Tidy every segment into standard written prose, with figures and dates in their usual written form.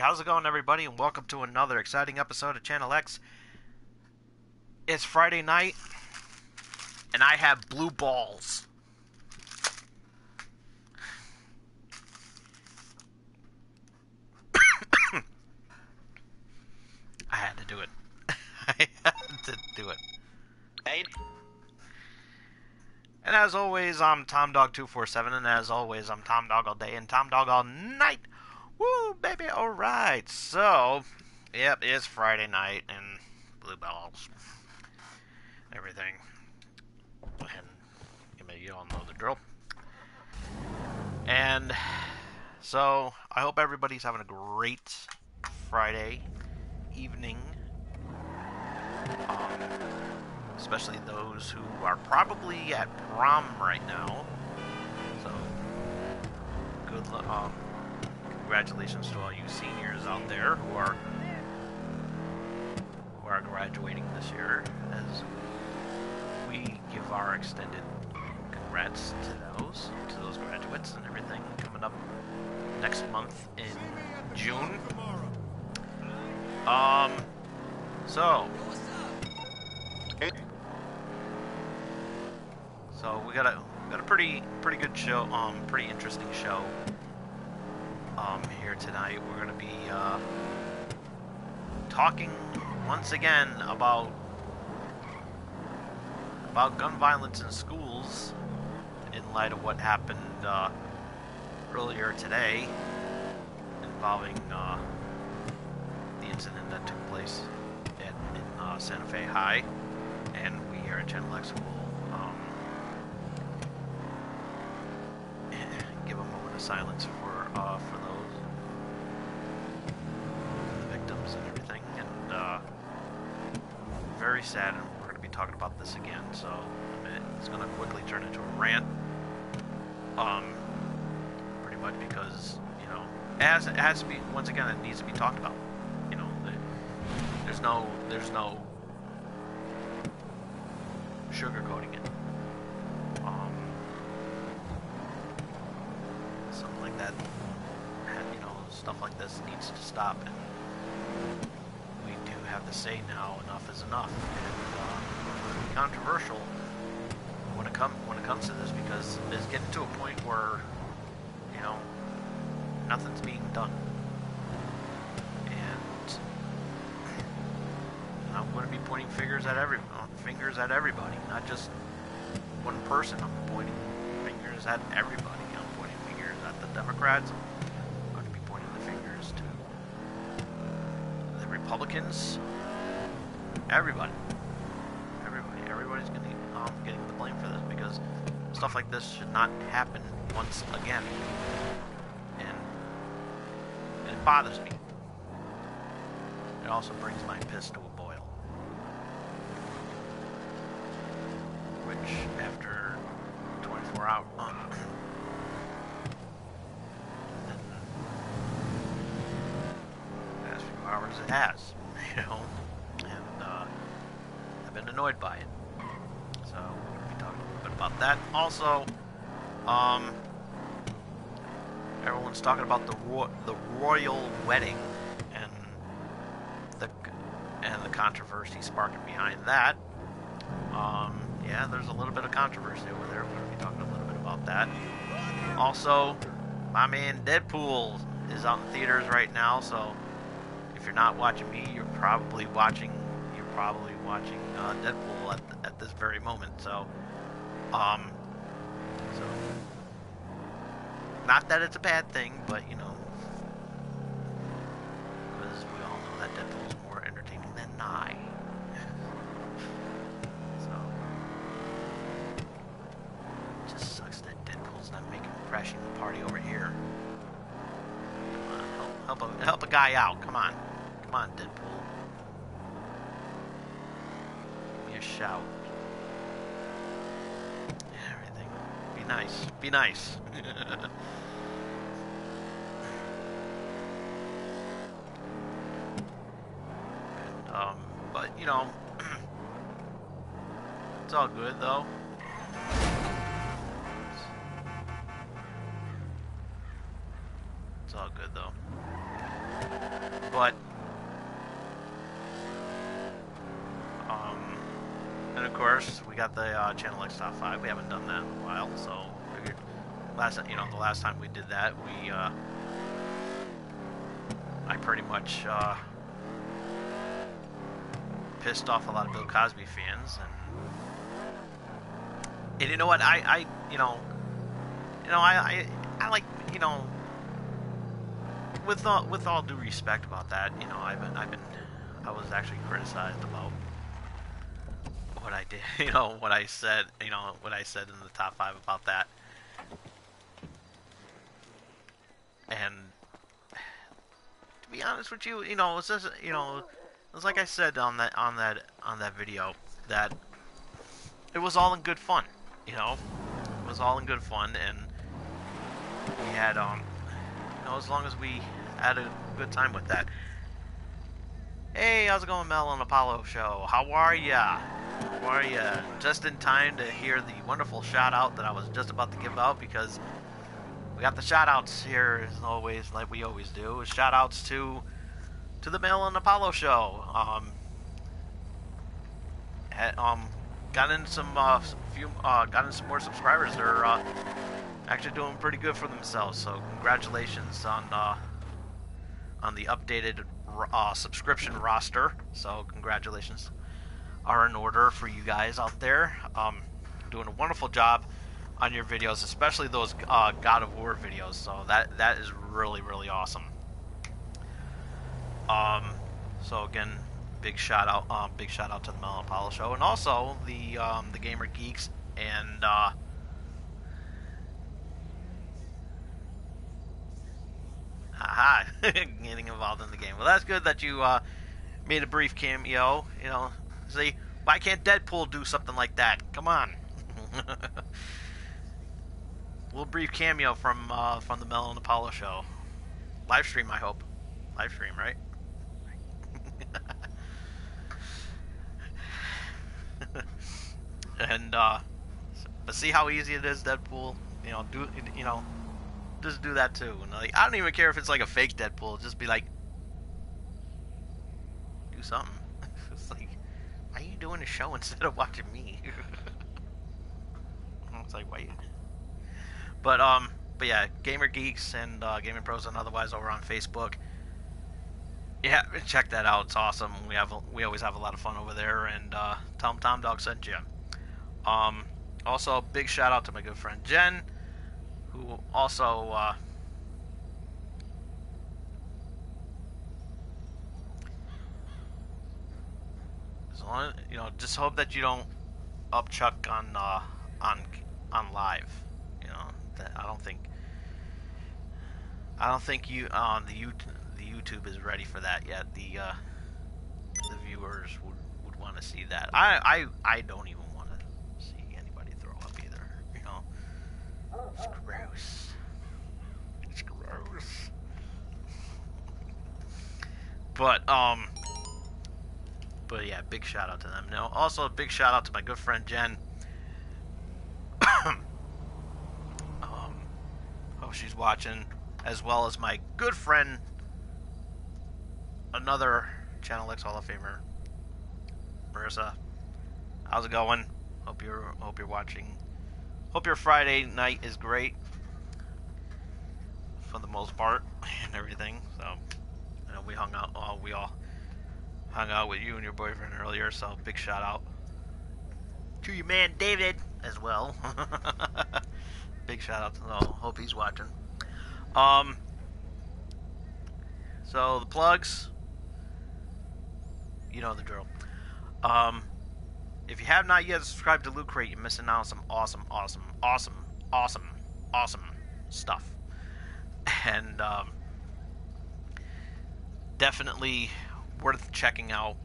how's it going, everybody, and welcome to another exciting episode of Channel X. It's Friday night, and I have blue balls. I had to do it. I had to do it. Hey. And as always, I'm TomDog247, and as always, I'm Tom Dog all day and Tom Dog all night. Woo, baby, alright. So, yep, it's Friday night, and blue balls. Everything. And you all know the drill. And so, I hope everybody's having a great Friday evening. Especially those who are probably at prom right now. So, good luck. Congratulations to all you seniors out there who are graduating this year, as we give our extended congrats to those graduates and everything coming up next month in June. So we got a pretty good show, pretty interesting show here tonight. We're gonna be talking once again about gun violence in schools in light of what happened earlier today involving the incident that took place in Santa Fe High, and we here at Channel X will give a moment of silence for those victims and everything, and very sad. And we're going to be talking about this again, so it's going to quickly turn into a rant, pretty much because it has to be, once again, it needs to be talked about. There's no sugarcoating it. Something like that, stuff like this needs to stop, and we do have to say now, enough is enough. And it's controversial when it comes to this, because it's getting to a point where nothing's being done. I'm going to be pointing fingers at everybody, not just one person. I'm pointing fingers at everybody. I'm pointing fingers at the Democrats. I'm going to be pointing the fingers to the Republicans. Everybody's going to be getting the blame for this, because stuff like this should not happen once again, and it bothers me. It also brings my piss to a boil. Which, after 24 hours, the past few hours it has, and I've been annoyed by it. So we're going to be talking a little bit about that. Also, everyone's talking about the royal wedding and the controversy sparking behind that. Yeah, there's a little bit of controversy over there. We're going to be talking a little bit about that. Also, my man Deadpool is out in theaters right now, so if you're not watching me, you're probably watching Deadpool at this very moment. So not that it's a bad thing, but because we all know that Deadpool's more entertaining than I. Not making crashing the party over here. Come on, help a guy out. Come on, Deadpool. Give me a shout. Everything. Be nice. And, but it's all good though. It's all good though. But and of course we got the Channel X Top 5. We haven't done that in a while, so figured the last time we did that, I pretty much pissed off a lot of Bill Cosby fans, and you know what, I like, with all due respect about that, I was actually criticized about what I did, what I said in the top 5 about that, and to be honest with you, it's just, it's like I said on that video, that it was all in good fun, it was all in good fun, and we had, as long as we had a good time with that. Hey, how's it going, Mel on Apollo Show? How are ya? How are ya? Just in time to hear the wonderful shout out that I was just about to give out, because we got the shout outs here as always, like we always do. Shout outs to the Mel on Apollo Show. Got in some more subscribers. They're actually doing pretty good for themselves. So congratulations on the updated subscription roster. So congratulations are in order for you guys out there. Doing a wonderful job on your videos, especially those God of War videos. So that is really, really awesome. So again, big shout out to the Mel Apollo Show, and also the Gamer Geeks and getting involved in the game. Well, that's good that you made a brief cameo. See, why can't Deadpool do something like that? Come on. Little brief cameo from the Mel and Apollo Show. Live stream, I hope. Live stream, right? And but see how easy it is, Deadpool. Just do that too. And I don't even care if it's like a fake Deadpool. Just be like, do something. It's like, why are you doing a show instead of watching me? It's like, why? But yeah, Gamer Geeks and Gaming Pros and otherwise over on Facebook. Yeah, check that out. It's awesome. We always have a lot of fun over there. And tell them Tom Dog sent you. Also, big shout out to my good friend Jen, who also just hope that you don't upchuck on live. That I don't think you the YouTube is ready for that yet. The viewers would want to see that. I don't even want to see anybody throw up either. It's gross. It's gross. But yeah, big shout out to them. Now, also a big shout out to my good friend Jen. Hope she's watching, as well as my good friend, another Channel X Hall of Famer, Marissa. How's it going? Hope you're watching. Hope your Friday night is great, for the most part, and everything. So, I know we all hung out with you and your boyfriend earlier. So, big shout out to your man David as well. Big shout out to him. Hope he's watching. So the plugs, you know the drill. If you have not yet subscribed to Loot Crate, you're missing out on some awesome stuff. And definitely worth checking out.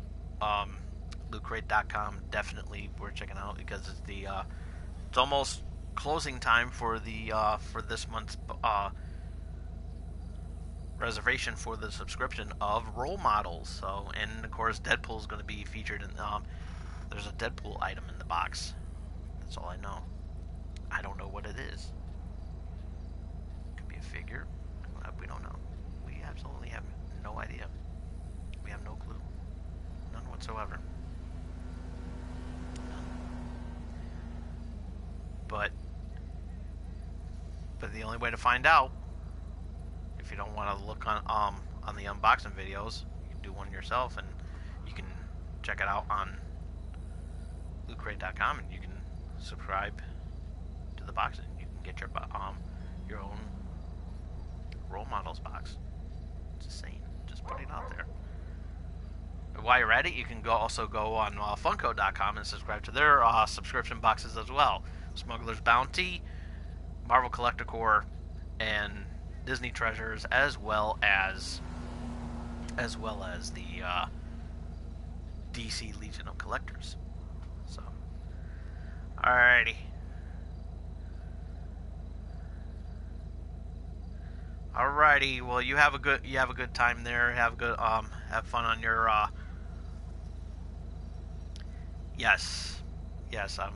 LootCrate.com, definitely worth checking out, because it's almost closing time for this month's reservation for the subscription of Role Models. So, and of course, Deadpool is going to be featured in. There's a Deadpool item in the box. That's all I know. I don't know what it is. Could be a figure. We don't know. We absolutely have no idea. no clue. None whatsoever. But the only way to find out, if you don't want to look on the unboxing videos, you can do one yourself, and you can check it out on lootcrate.com, and you can subscribe to the box, and you can get your own role models box. Just saying, just putting it out there. And while you're at it, you can also go on Funko.com and subscribe to their subscription boxes as well. Smuggler's Bounty, Marvel Collector Corps, and Disney Treasures, as well as the DC Legion of Collectors. So, alrighty. Alrighty. Well, you have a good time there. Have fun on your Yes. I'm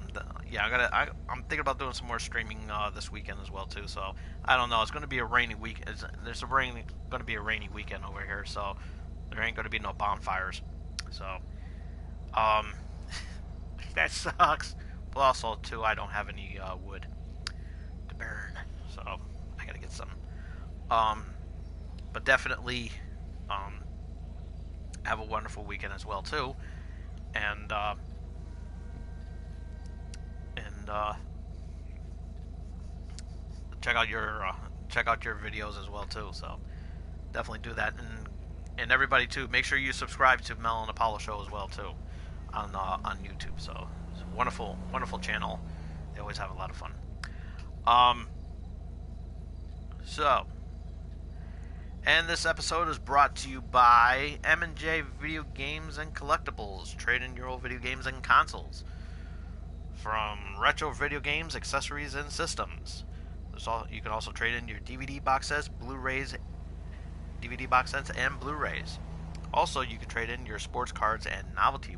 thinking about doing some more streaming this weekend as well too. So I don't know. It's going to be a rainy week. There's going to be a rainy weekend over here. So there ain't going to be no bonfires. So that sucks. But also too, I don't have any wood to burn. So I got to get some. But definitely have a wonderful weekend as well too. And check out your videos as well too. So definitely do that, and everybody too. Make sure you subscribe to Mel and Apollo Show as well too on YouTube. So it's a wonderful channel. They always have a lot of fun. And this episode is brought to you by M&J Video Games and Collectibles. Trade in your old video games and consoles. From retro video games, accessories, and systems. You can also trade in your DVD box sets, Blu-rays, DVD box sets, and Blu-rays. Also, you can trade in your sports cards and novelty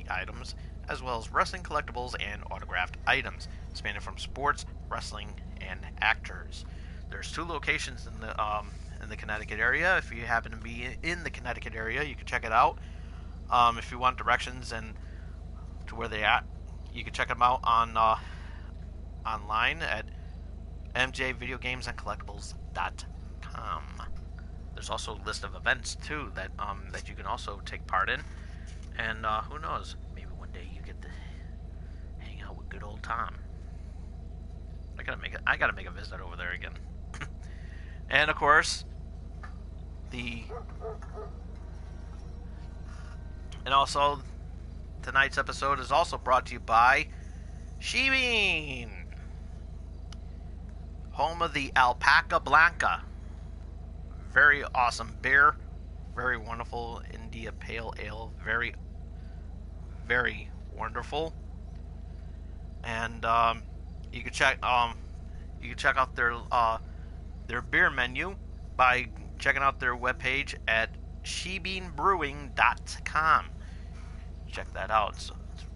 items, as well as wrestling collectibles and autographed items, spanning from sports, wrestling, and actors. There's 2 locations in the Connecticut area. If you happen to be in the Connecticut area, you can check it out. If you want directions and to where they're at, you can check them out on online at mjvideogamesandcollectibles.com. There's also a list of events too that you can also take part in, and who knows, maybe one day you get to hang out with good old Tom. I gotta make a visit over there again. And of course, tonight's episode is also brought to you by Shebeen, home of the Alpaca Blanca. Very awesome beer, very wonderful India Pale Ale, very, very wonderful. And you can check out their beer menu by checking out their webpage at shebeenbrewing.com. Check that out. It's a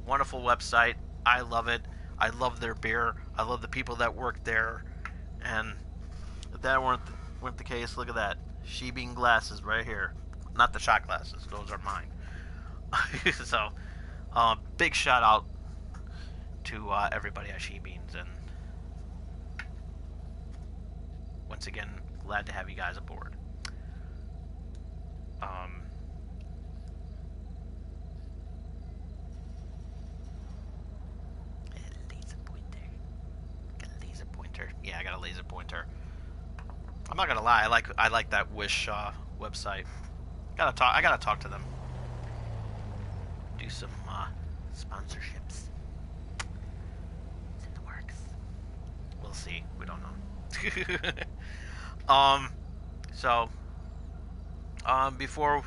wonderful website. I love it. I love their beer. I love the people that work there. And if that weren't the case, look at that. Shebeen glasses right here. Not the shot glasses. Those are mine. So, big shout out to everybody at Shebeens. And once again, glad to have you guys aboard. Yeah, I got a laser pointer. I'm not gonna lie, I like that Wish website. I gotta talk to them. Do some sponsorships. It's in the works. We'll see. We don't know. Before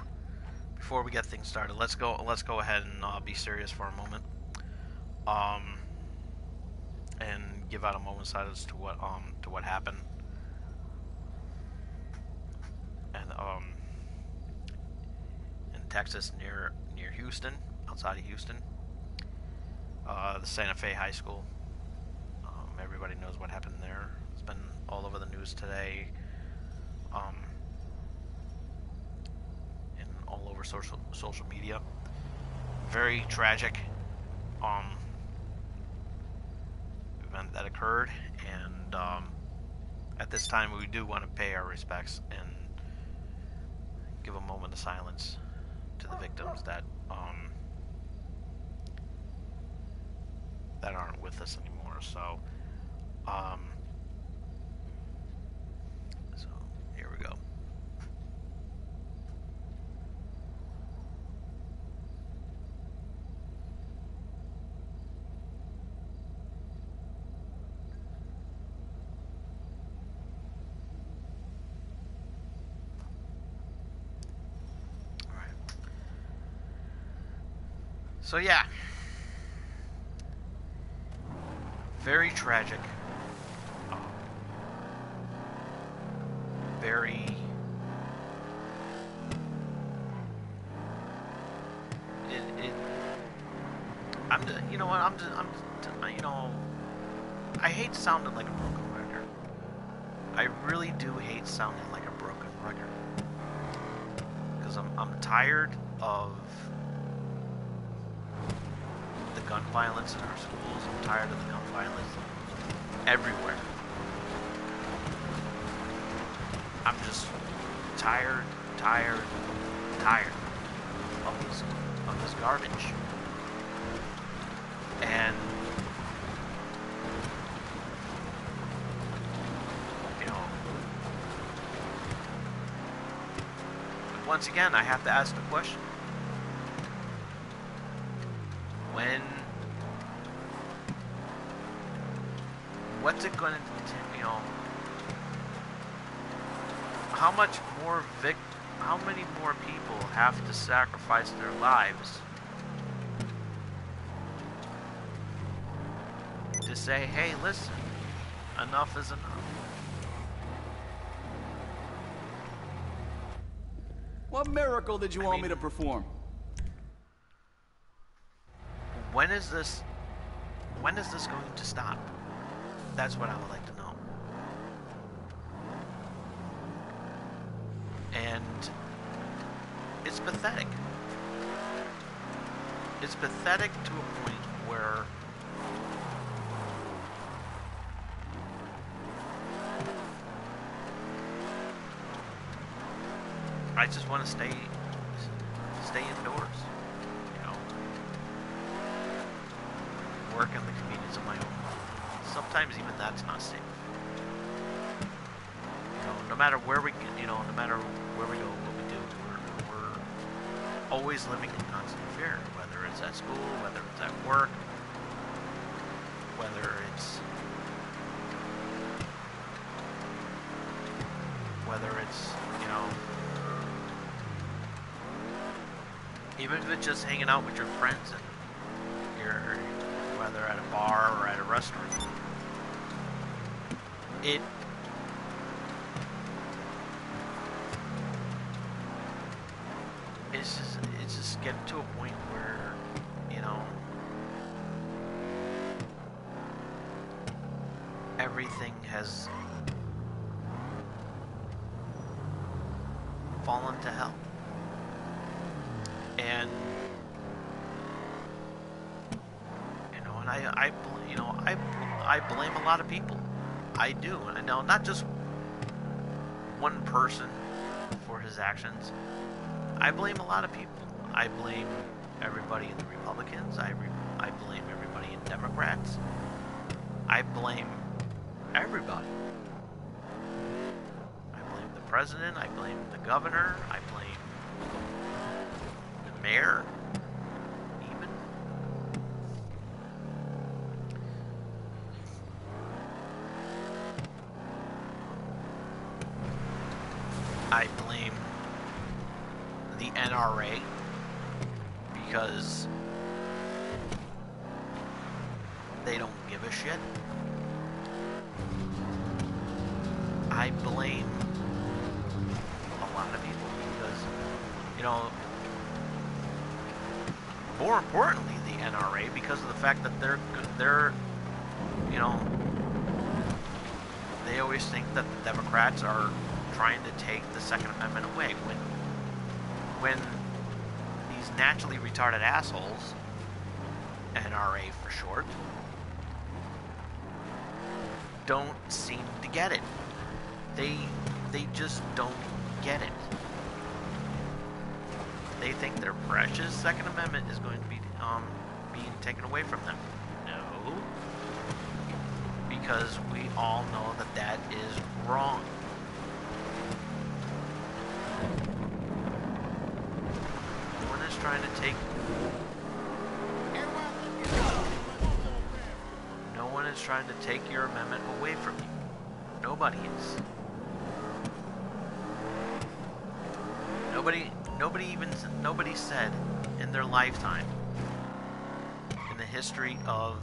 we get things started, let's go ahead and be serious for a moment. And give out a moment's silence to what happened. And in Texas, near Houston, outside of Houston, the Santa Fe High School. Everybody knows what happened there. It's been all over the news today, and all over over social media. Very tragic event that occurred, and at this time we do want to pay our respects and give a moment of silence to the victims that that aren't with us anymore. So so here we go. So yeah, very tragic, very you know what, you know, I hate sounding like a broken record. I really do hate sounding like a broken record, because I'm tired of the gun violence in our schools. I'm tired of the gun violence everywhere. I'm just tired of this garbage. And you know, once again, I have to ask the question: what's it going to, you know, how many more people have to sacrifice their lives to say, hey, listen, enough is enough? What miracle did you want me to perform? When is this going to stop? That's what I would like to know. And it's pathetic. It's pathetic to a point where I just want to stay indoors, you know, work in the convenience of my own home. Sometimes even that's not safe. You know, no matter where we go, what we do, we're always living in constant fear, whether it's at school, whether it's at work, whether it's, you know, even if it's just hanging out with your friends and you're whether at a bar or at a restaurant. It's just getting to a point where, you know, everything has fallen to hell. And you know, and I blame a lot of people. I do, and I know not just one person for his actions. I blame a lot of people. I blame everybody in the Republicans. I blame everybody in Democrats. I blame everybody. I blame the president. I blame the governor. I blame the mayor. Even. I blame the NRA because they don't give a shit. I blame a lot of people because, you know, more importantly, the NRA, because of the fact that they're, you know, they always think that the Democrats are trying to take the Second Amendment away when naturally retarded assholes, NRA for short, don't seem to get it. They just don't get it. They think their precious Second Amendment is going to be being taken away from them. No. Because we all know that that is wrong. No one is trying to take... No one is trying to take your amendment away from you. Nobody is. Nobody said in their lifetime, in the history of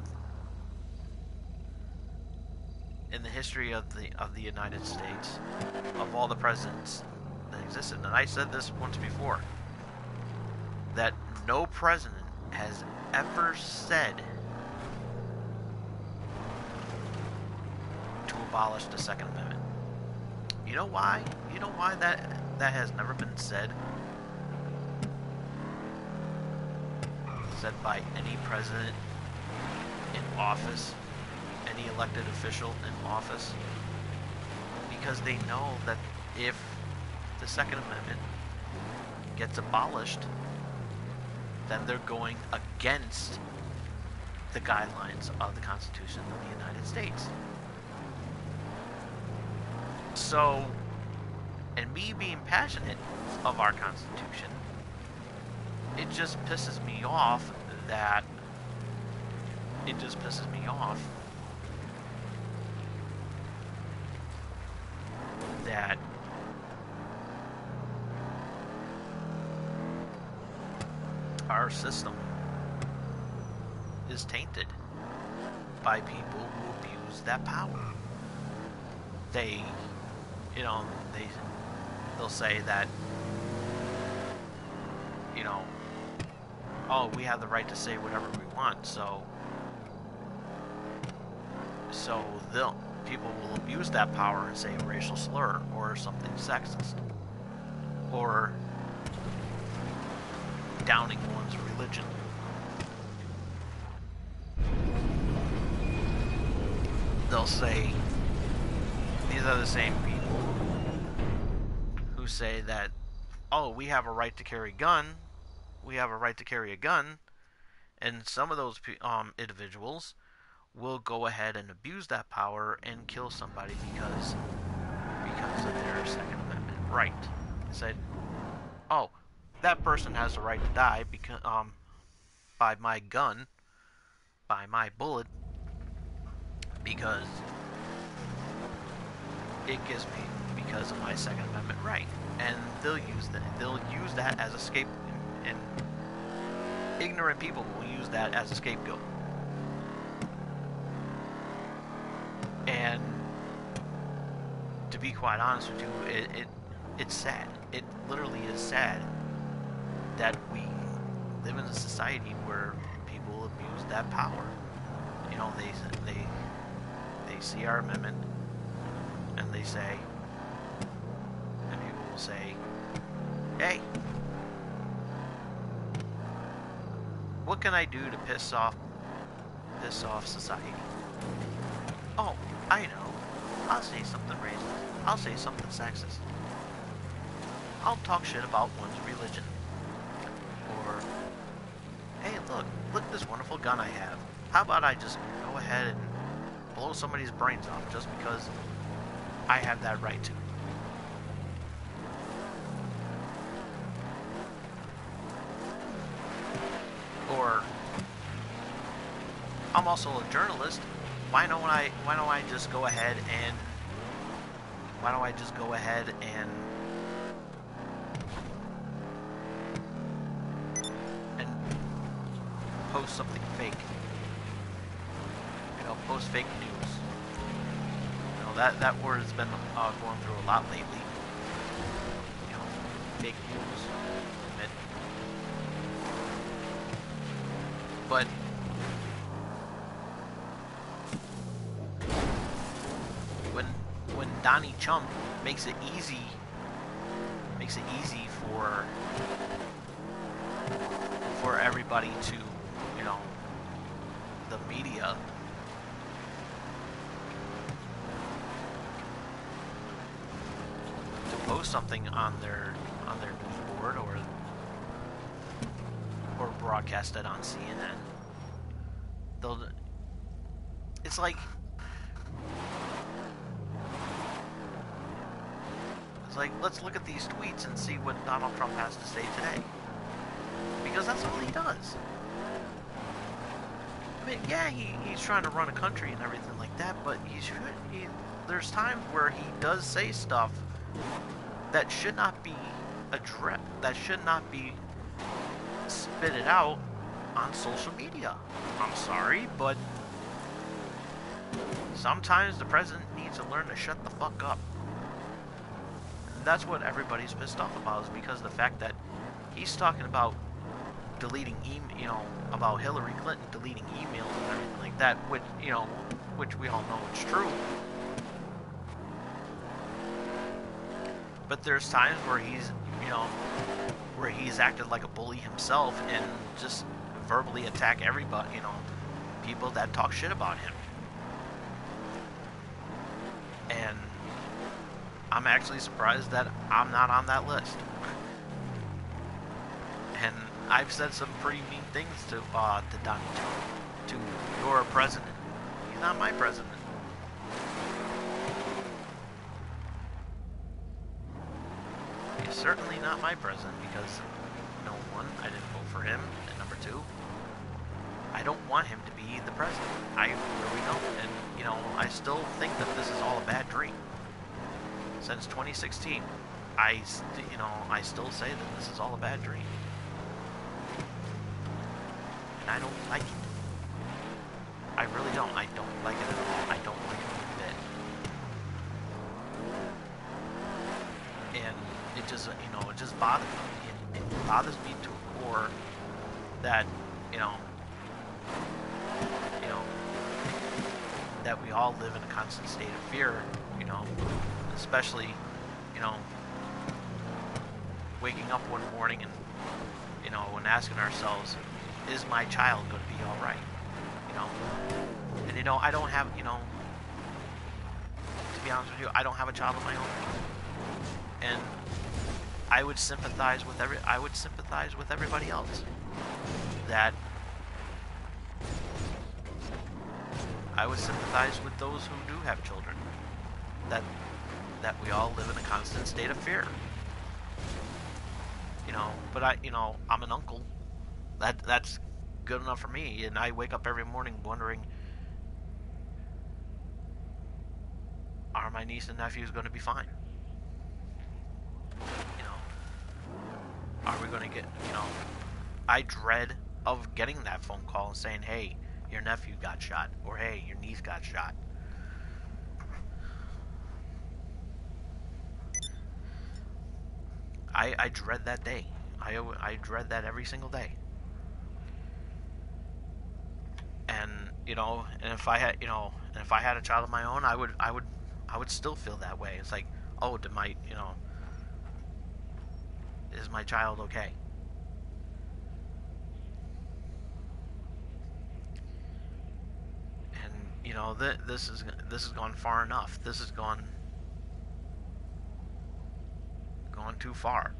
the United States, of all the presidents that existed, and I said this once before, that no president has ever said to abolish the Second Amendment. You know why? You know why that has never been said by any president in office, any elected official in office? Because they know that if the Second Amendment gets abolished, then they're going against the guidelines of the Constitution of the United States. So, and me being passionate of our Constitution, it just pisses me off that our system is tainted by people who abuse that power. They'll say that, oh, we have the right to say whatever we want, so people will abuse that power and say a racial slur or something sexist, or downing one's religion. They'll say, these are the same people who say that, oh, we have a right to carry a gun, and some of those individuals will go ahead and abuse that power and kill somebody because of their Second Amendment right. They said, oh, that person has the right to die because by my gun, by my bullet, because it gives me, because of my Second Amendment right. And they'll use that as a scapegoat, and ignorant people will use that as a scapegoat. And to be quite honest with you, it's sad. It literally is sad that we live in a society where people abuse that power. They see our amendment and they say, and people will say, hey, what can I do to piss off society? Oh, I know. I'll say something racist. I'll say something sexist. I'll talk shit about one's religion. Or, hey, look at this wonderful gun I have. How about I just go ahead and blow somebody's brains off just because I have that right to? Or, I'm also a journalist. Why don't I just go ahead and post something fake? Post fake news. That word has been going through a lot lately. Fake news. But when Donnie Chump makes it easy for everybody to, you know, the media to post something on their news board or broadcast it on CNN. It's like let's look at these tweets and see what Donald Trump has to say today, because that's all he does. I mean, yeah, he's trying to run a country and everything like that, but there's times where he does say stuff that should not be addressed, that should not be spitted out on social media. I'm sorry, but sometimes the president needs to learn to shut the fuck up. That's what everybody's pissed off about, is because the fact that he's talking about deleting about Hillary Clinton deleting emails and everything like that, which we all know is true. But there's times where he's acted like a bully himself and just verbally attack everybody, people that talk shit about him. And I'm actually surprised that I'm not on that list. And I've said some pretty mean things to Donnie, to your president. He's not my president. He's certainly not my president, because, number one, I didn't vote for him, and number two, I don't want him to be the president. I really don't. And, I still think that this is all a bad dream. Since 2016, I still say that this is all a bad dream. And I don't like it. I really don't. I don't like it at all. I don't like it a bit. And it just, it just bothers me. It bothers me to a core that, that we all live in a constant state of fear, especially, waking up one morning and, and asking ourselves, is my child going to be all right? And, I don't have, to be honest with you, I don't have a child of my own. And I would sympathize with everybody else that I would sympathize with those who do have children, that we all live in a constant state of fear. But I'm an uncle. That's good enough for me, and I wake up every morning wondering, are my niece and nephews going to be fine? Are we going to get, I dread of getting that phone call and saying, hey, your nephew got shot, or hey, your niece got shot. I dread that day. I dread that every single day. And and if I had a child of my own, I would still feel that way. It's like, oh, is my child okay? And this has gone far enough. This has gone too far.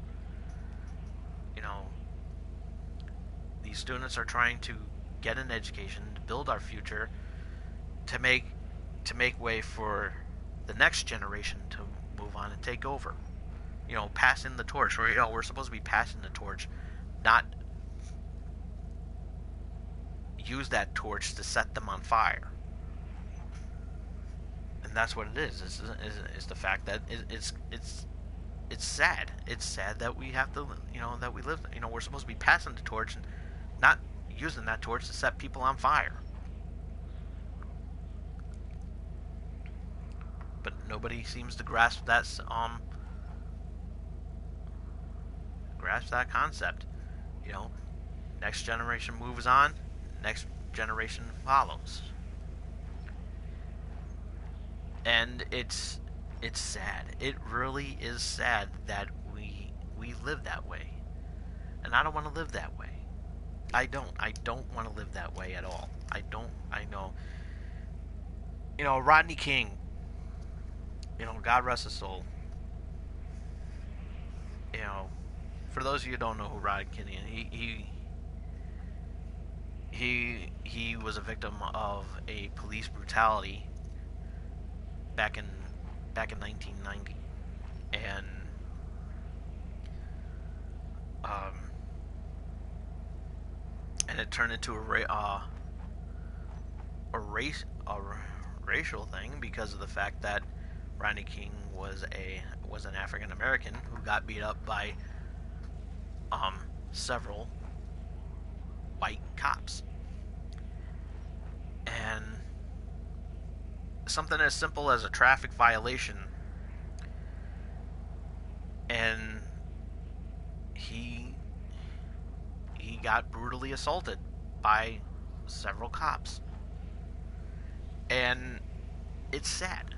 These students are trying to get an education, to build our future, to make way for the next generation to move on and take over. Passing the torch. We're supposed to be passing the torch, not use that torch to set them on fire. And that's what it is. Is the fact that it's sad. It's sad that we have to, that we live. We're supposed to be passing the torch and not using that torch to set people on fire. But nobody seems to grasp that concept. Next generation moves on, next generation follows. And it's sad. It really is sad that we live that way. And I don't want to live that way. I don't want to live that way at all. I know. Rodney King, God rest his soul. You know, for those of you who don't know who Rodney King is, he was a victim of a police brutality back in 1990, and it turned into a racial thing because of the fact that Rodney King was an African American who got beat up by several white cops. And something as simple as a traffic violation, and he got brutally assaulted by several cops. And it's sad.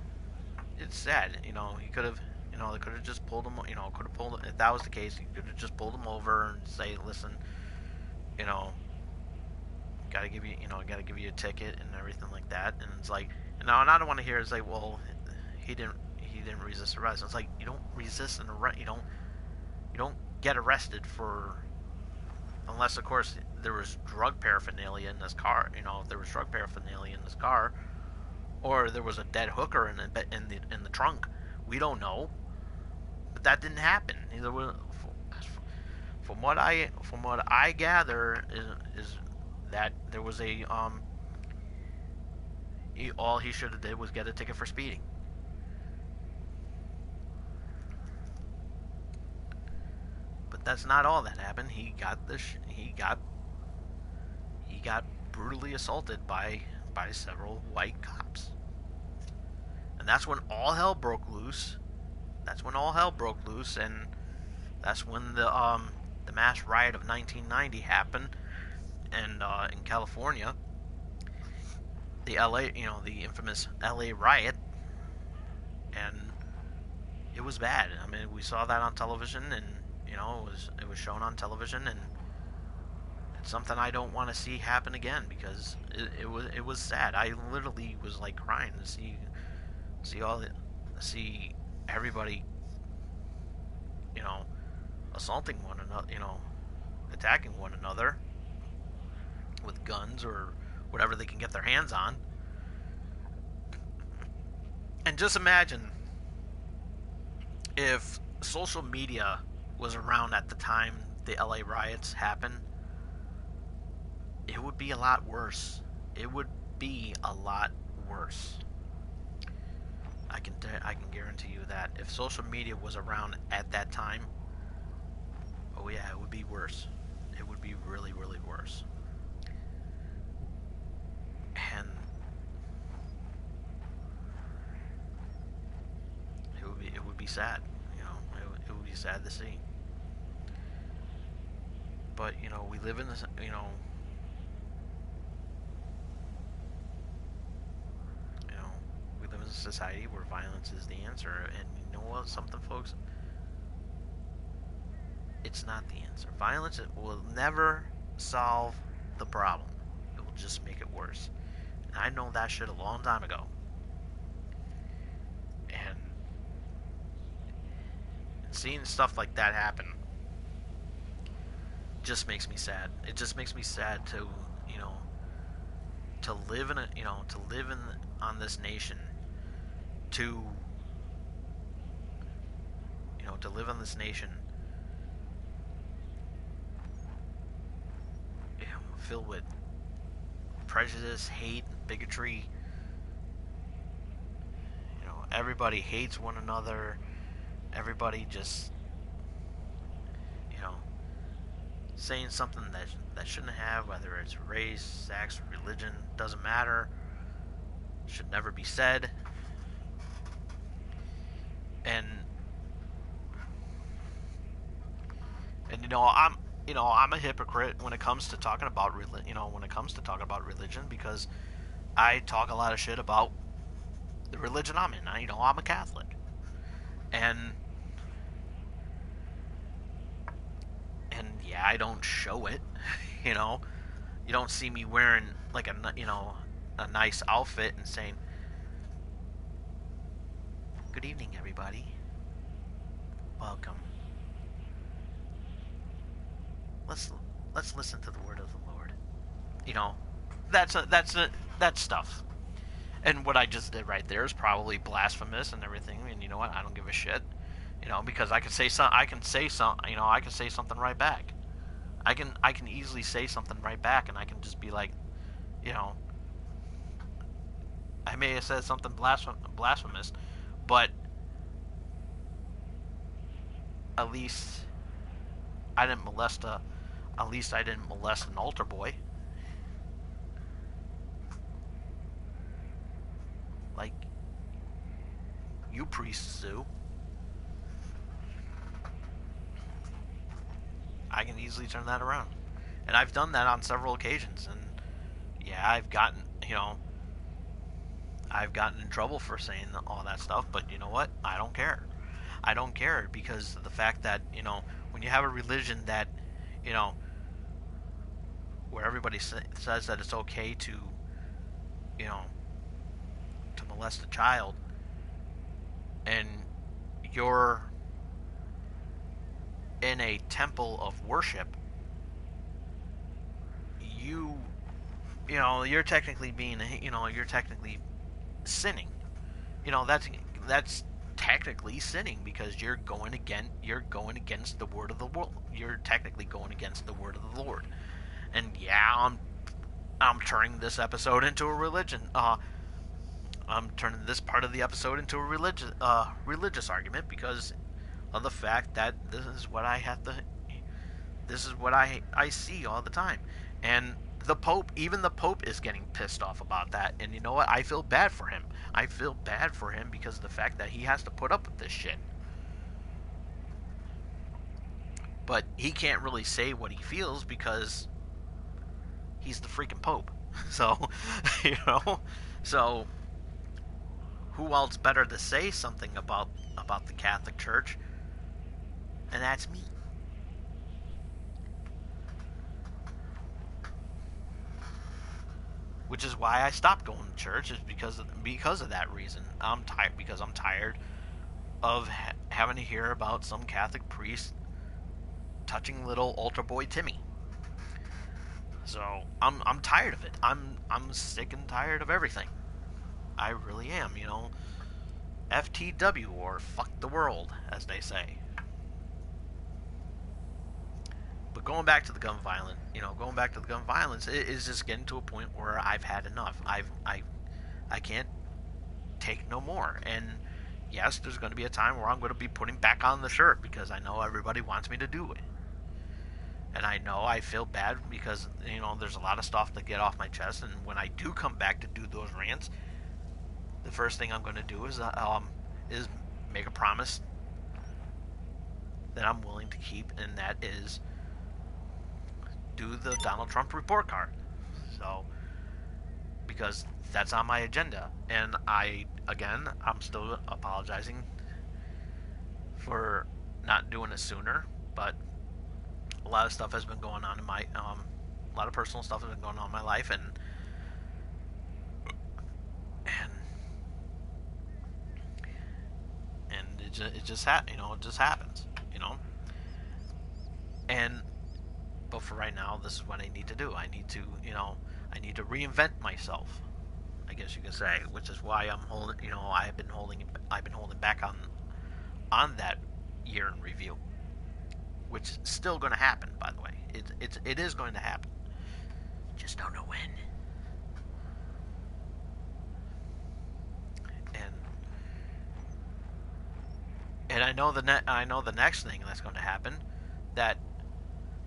It's sad. He could have, they could have just pulled him, if that was the case, he could have just pulled him over and say, listen, gotta give you a ticket and everything like that. And it's like, and I don't want to hear it's like, well, he didn't resist arrest. It's like, you don't resist an arrest. You don't get arrested for, unless of course there was drug paraphernalia in this car. If there was drug paraphernalia in this car, or there was a dead hooker in the trunk, we don't know. But that didn't happen. From what I gather is that there was all he should have did was get a ticket for speeding. But that's not all that happened. He got brutally assaulted by several white cops. And that's when all hell broke loose. And that's when the mass riot of 1990 happened. And in California, the infamous LA riot, and it was bad. I mean, we saw that on television, and it was shown on television, and it's something I don't want to see happen again because it was sad. I literally was like crying to see everybody, assaulting one another, attacking one another with guns or whatever they can get their hands on. And just imagine if social media was around at the time the LA riots happened, it would be a lot worse. It would be a lot worse. I can guarantee you that if social media was around at that time, oh yeah, it would be worse. It would be really, really worse. And it would be sad. It would be sad to see. But we live in this. We live in a society where violence is the answer, and you know what? Something, folks. It's not the answer. Violence will never solve the problem. It will just make it worse. And I know that shit a long time ago. And seeing stuff like that happen just makes me sad. It just makes me sad to live on this nation, to live on this nation filled with prejudice, hate, bigotry. Everybody hates one another. Everybody just saying something that shouldn't have, whether it's race, sex, religion, doesn't matter. Should never be said. And I'm a hypocrite when it comes to talking about religion, because I talk a lot of shit about the religion I'm in. I'm a Catholic, and yeah, I don't show it. You know, you don't see me wearing like a nice outfit and saying, "Good evening, everybody. Welcome. Let's let's listen to the word of the Lord." You know, that's stuff. And what I just did right there is probably blasphemous and everything. And you know what? I don't give a shit. You know, because I can say some, I can say some, you know, I can say something right back. I can easily say something right back, and I can just be like, you know, I may have said something blasphemous, but at least I didn't molest a, at least I didn't molest an altar boy. Like you priests do. I can easily turn that around. And I've done that on several occasions. And yeah, I've gotten in trouble for saying all that stuff, but you know what? I don't care. I don't care because of the fact that, you know, when you have a religion that, you know, where everybody says that it's okay to, you know, to molest a child, and you're in a temple of worship, you you know, you're technically being, you know, you're technically sinning. You know, that's technically sinning because you're going against the word of the world. You're technically going against the word of the Lord. And yeah, I'm turning this episode into a religion. I'm turning this part of the episode into a religious argument because of the fact that this is what I have to. This is what I see all the time, and the Pope, even the Pope, is getting pissed off about that. And you know what? I feel bad for him. I feel bad for him because of the fact that he has to put up with this shit. But he can't really say what he feels because he's the freaking Pope. So, you know, so who else better to say something about the Catholic Church? And that's me. Which is why I stopped going to church, is because of that reason. I'm tired because I'm tired of having to hear about some Catholic priest touching little altar boy Timmy. So I'm tired of it. I'm sick and tired of everything. I really am. You know, FTW or fuck the world, as they say. But going back to the gun violence, you know, going back to the gun violence, it is just getting to a point where I've had enough. I can't take no more. And yes, there's going to be a time where I'm going to be putting back on the shirt because I know everybody wants me to do it. And I know I feel bad because, you know, there's a lot of stuff to get off my chest. And when I do come back to do those rants, the first thing I'm going to do is make a promise that I'm willing to keep, and that is do the Donald Trump report card. So, because that's on my agenda. And I'm still apologizing for not doing it sooner, but a lot of stuff has been going on in my, a lot of personal stuff has been going on in my life, and it just happens, you know. And but for right now, this is what I need to do. I need to, you know, I need to reinvent myself, I guess you could say, which is why I'm holding, you know, I've been holding back on that year in review, which is still going to happen, by the way. It is going to happen. Just don't know when. And I know the next thing that's going to happen, that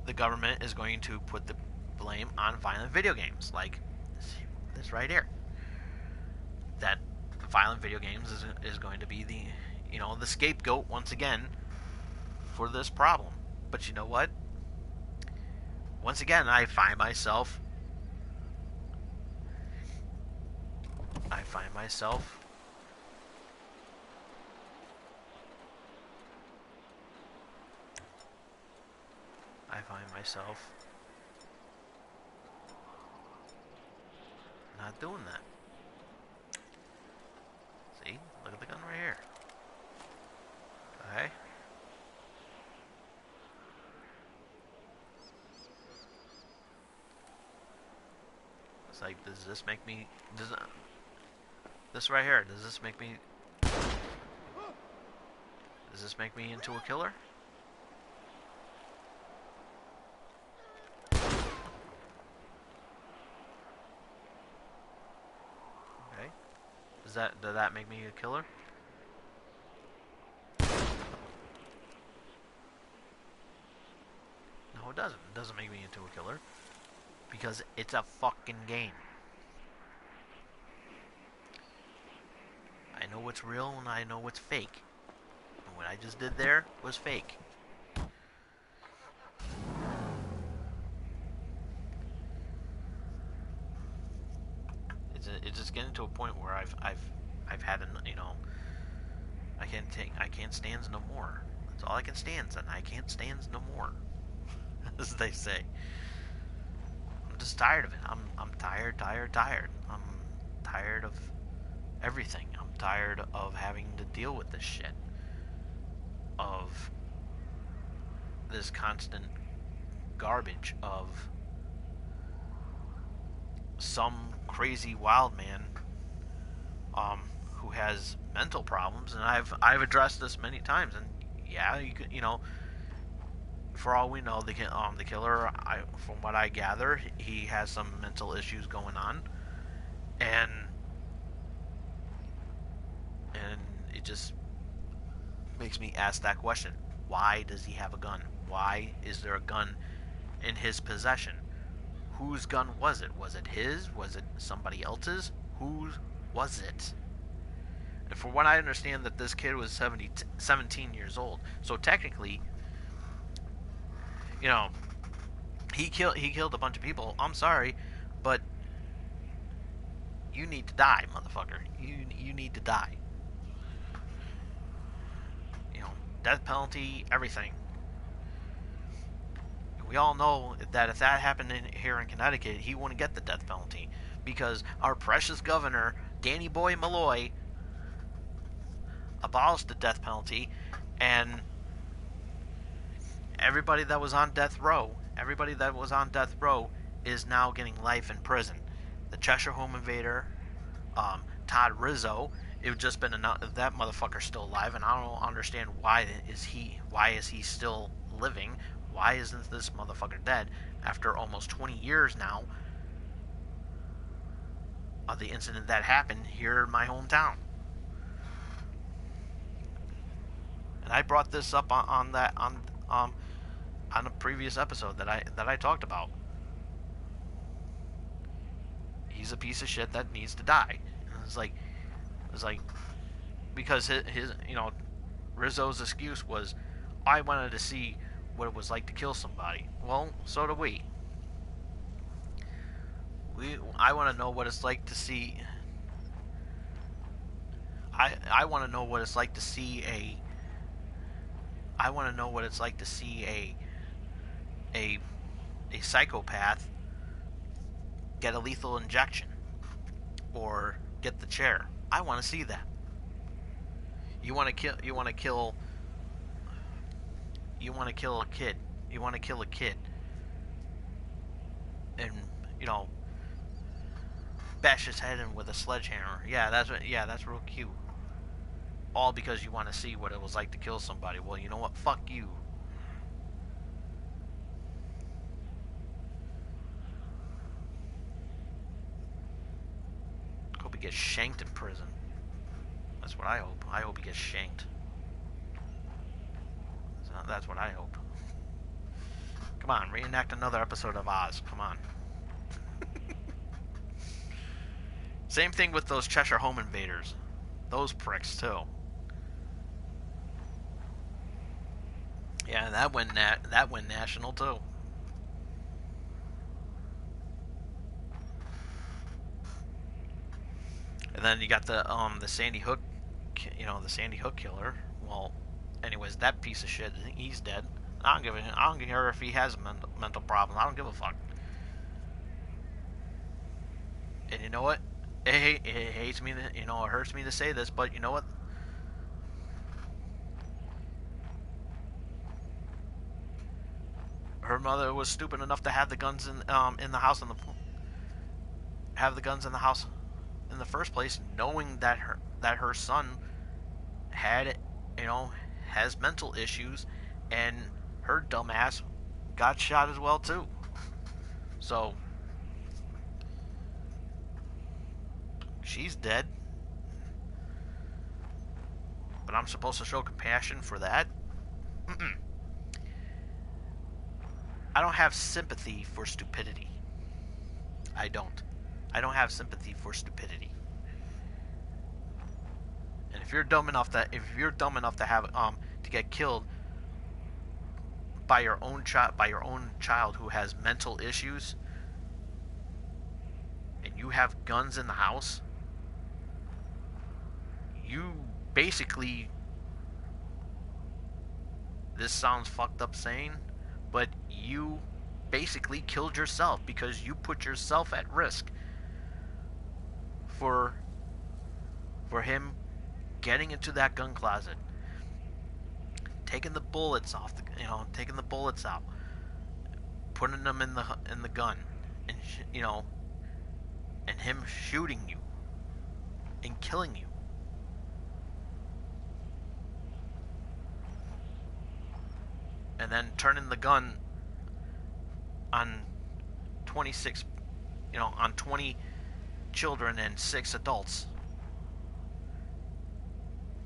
the government is going to put the blame on violent video games, like this right here. That violent video games is going to be the, you know, the scapegoat once again for this problem. But you know what? Once again, I find myself find myself not doing that. See? Look at the gun right here. Okay. It's like, does this make me... This right here, does this make me... Does this make me into a killer? Okay. Does that make me a killer? No, it doesn't. It doesn't make me into a killer. Because it's a fucking game. I know what's real and I know what's fake. And what I just did there was fake. It's just getting to a point where I've had you know, I can't stand no more. That's all I can stand, and I can't stand no more, as they say. I'm just tired of it. I'm tired. I'm tired of everything. I'm tired of having to deal with this shit. Of this constant garbage of some crazy wild man who has mental problems, and I've addressed this many times, and yeah, you know, for all we know, the killer, from what I gather, he has some mental issues going on, and it just makes me ask that question: why does he have a gun? Why is there a gun in his possession? Whose gun was it? Was it his? Was it somebody else's? Whose was it? And from what I understand, that this kid was 17 years old. So technically, you know, he killed a bunch of people. I'm sorry, but you need to die, motherfucker. You need to die. You know, death penalty, everything. We all know that if that happened here in Connecticut, he wouldn't get the death penalty, because our precious governor, Danny Boy Malloy, abolished the death penalty, and everybody that was on death row is now getting life in prison. The Cheshire Home Invader, Todd Rizzo, it would just been that motherfucker's still alive, and I don't understand why is he still living. Why isn't this motherfucker dead after almost 20 years now of the incident that happened here in my hometown? And I brought this up on a previous episode that I talked about. He's a piece of shit that needs to die. And it's like because his you know, Rizzo's excuse was, I wanted to see what it was like to kill somebody. Well, so do we. I want to know what it's like to see. I want to know what it's like to see a. I want to know what it's like to see a psychopath get a lethal injection or get the chair. I want to see that. You want to kill a kid. You want to kill a kid and, you know, bash his head in with a sledgehammer. Yeah, that's real cute. All because you want to see what it was like to kill somebody. Well, you know what? Fuck you. Hope he gets shanked in prison. That's what I hope. I hope he gets shanked. That's what I hope. Come on, reenact another episode of Oz. Come on. Same thing with those Cheshire Home Invaders. Those pricks, too. Yeah, that went national, too. And then you got the Sandy Hook, you know, the Sandy Hook killer. Well, anyways, that piece of shit, he's dead. I don't care if he has a mental problem. I don't give a fuck. And you know what? It hates me. It hurts me to say this, but you know what? Her mother was stupid enough to have the guns in the house have the guns in the house in the first place, knowing that her son had has mental issues, and her dumbass got shot as well too. So she's dead, but I'm supposed to show compassion for that? Mm-mm. I don't have sympathy for stupidity. I don't. I don't have sympathy for stupidity. And if you're dumb enough to have to get killed by your own child who has mental issues, and you have guns in the house, you basically, this sounds fucked up saying, but you basically killed yourself because you put yourself at risk for him getting into that gun closet, taking the bullets taking the bullets out, putting them in the gun, and and him shooting you and killing you. And then turning the gun on 26, on 20 children and 6 adults,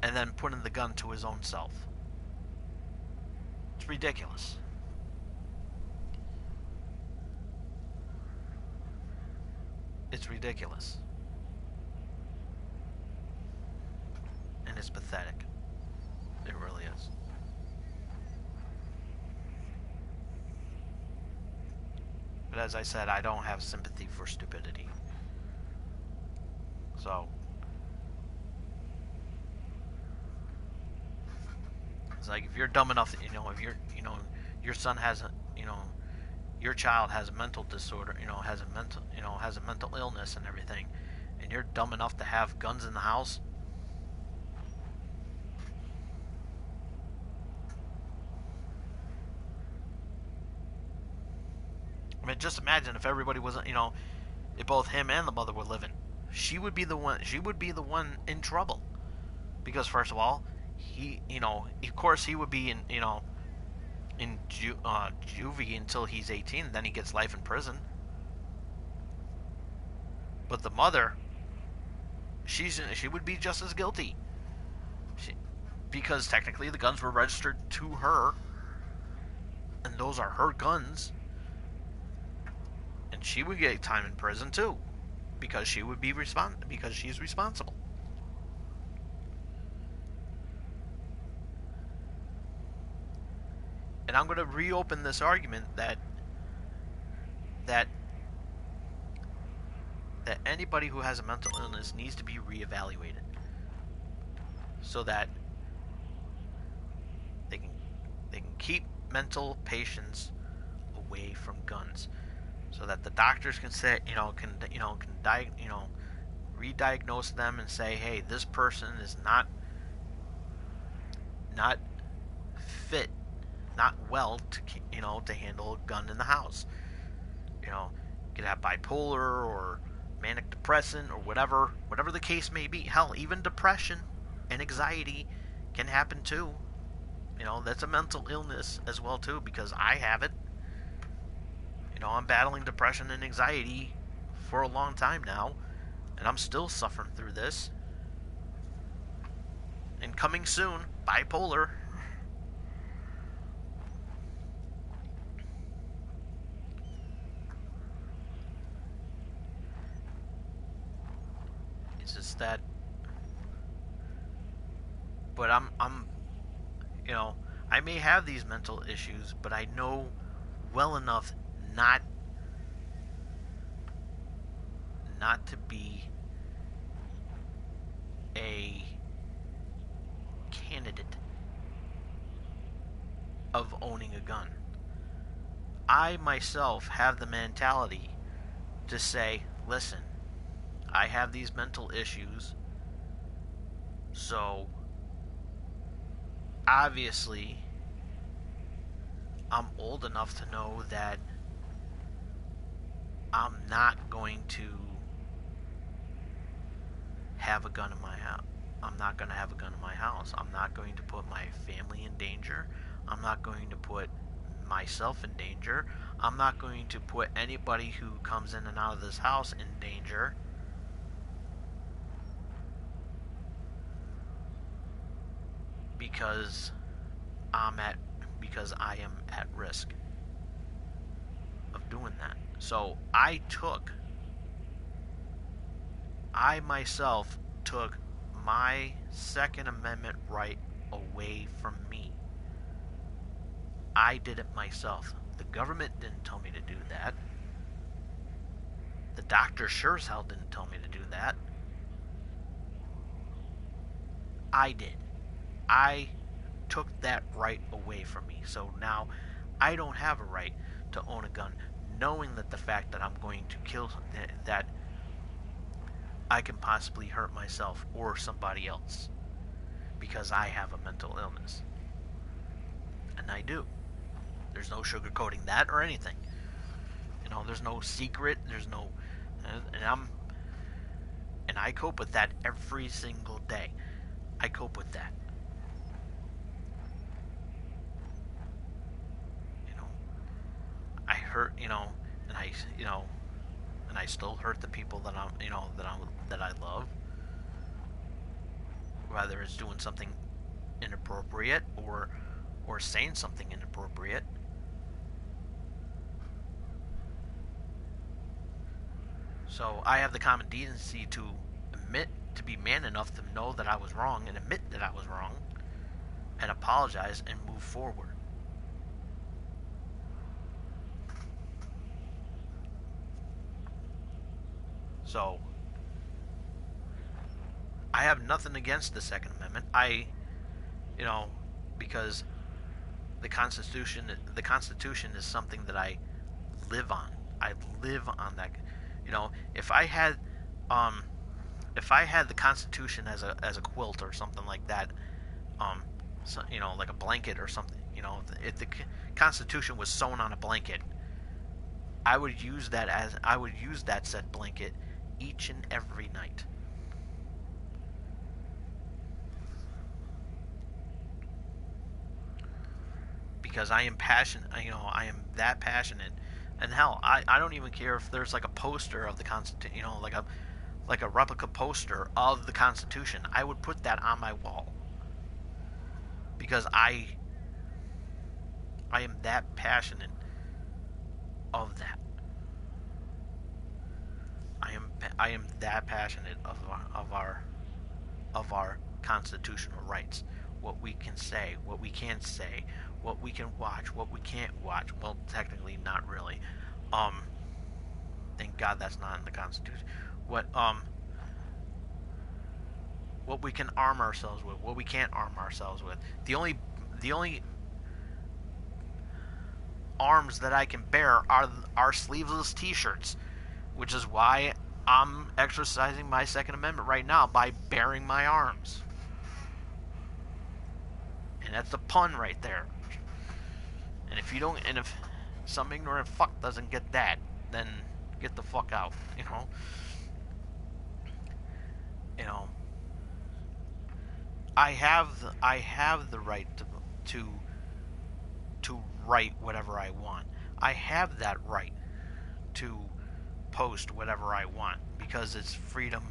and then putting the gun to his own self. It's ridiculous. It's ridiculous. And it's pathetic. It really is. But as I said, I don't have sympathy for stupidity. So it's like, if you're dumb enough, if your son has your child has a mental disorder, has a mental illness and everything, and you're dumb enough to have guns in the house, I mean, just imagine if everybody wasn't, if both him and the mother were living, she would be the one in trouble, because first of all, he, of course he would be in juvie until he's 18, then he gets life in prison. But the mother, she would be just as guilty, because technically the guns were registered to her, and those are her guns, and she would get time in prison too, because she would be because she's responsible. And I'm going to reopen this argument that anybody who has a mental illness needs to be reevaluated, so that they can keep mental patients away from guns, so that the doctors can say, re-diagnose them and say, hey, this person is not fit, not well to handle a gun in the house. You could have bipolar or manic depressant or whatever the case may be. Hell, even depression and anxiety can happen too. That's a mental illness as well too, because I have it. I'm battling depression and anxiety for a long time now, and I'm still suffering through this. And coming soon, bipolar. It's just that, but I'm I may have these mental issues, but I know well enough not to be a candidate of owning a gun. I myself have the mentality to say, listen, I have these mental issues, so obviously I'm old enough to know that I'm not going to have a gun in my house. I'm not going to have a gun in my house. I'm not going to put my family in danger. I'm not going to put myself in danger. I'm not going to put anybody who comes in and out of this house in danger. Because I am at risk of doing that. So I myself took my Second Amendment right away from me. I did it myself. The government didn't tell me to do that. The doctor sure as hell didn't tell me to do that. I did. I took that right away from me. So now I don't have a right to own a gun, knowing that the fact that I'm going to kill, that I can possibly hurt myself or somebody else because I have a mental illness. And I do. There's no sugarcoating that or anything. You know, there's no secret, there's no, and I cope with that every single day. I cope with that. I hurt, and I still hurt the people that I love. Whether it's doing something inappropriate or saying something inappropriate. So I have the common decency to be man enough to know that I was wrong and admit that I was wrong and apologize and move forward. So I have nothing against the Second Amendment. Because the Constitution is something that I live on. I live on that. If I had the Constitution as a quilt or something like that, like a blanket or something, if the Constitution was sewn on a blanket, I would use that said blanket each and every night. Because I am passionate, I am that passionate. And hell, I don't even care if there's like a poster of the Constitution, like a replica poster of the Constitution. I would put that on my wall. Because I am that passionate of that. I am that passionate of our constitutional rights. What we can say, what we can't say, what we can watch, what we can't watch. Well, technically not really. Thank God that's not in the Constitution. What we can arm ourselves with, what we can't arm ourselves with. The only arms that I can bear are sleeveless t-shirts, which is why I'm exercising my Second Amendment right now by bearing my arms. And that's a pun right there. And if some ignorant fuck doesn't get that, then get the fuck out, I have the right to write whatever I want. I have that right to post whatever I want because it's freedom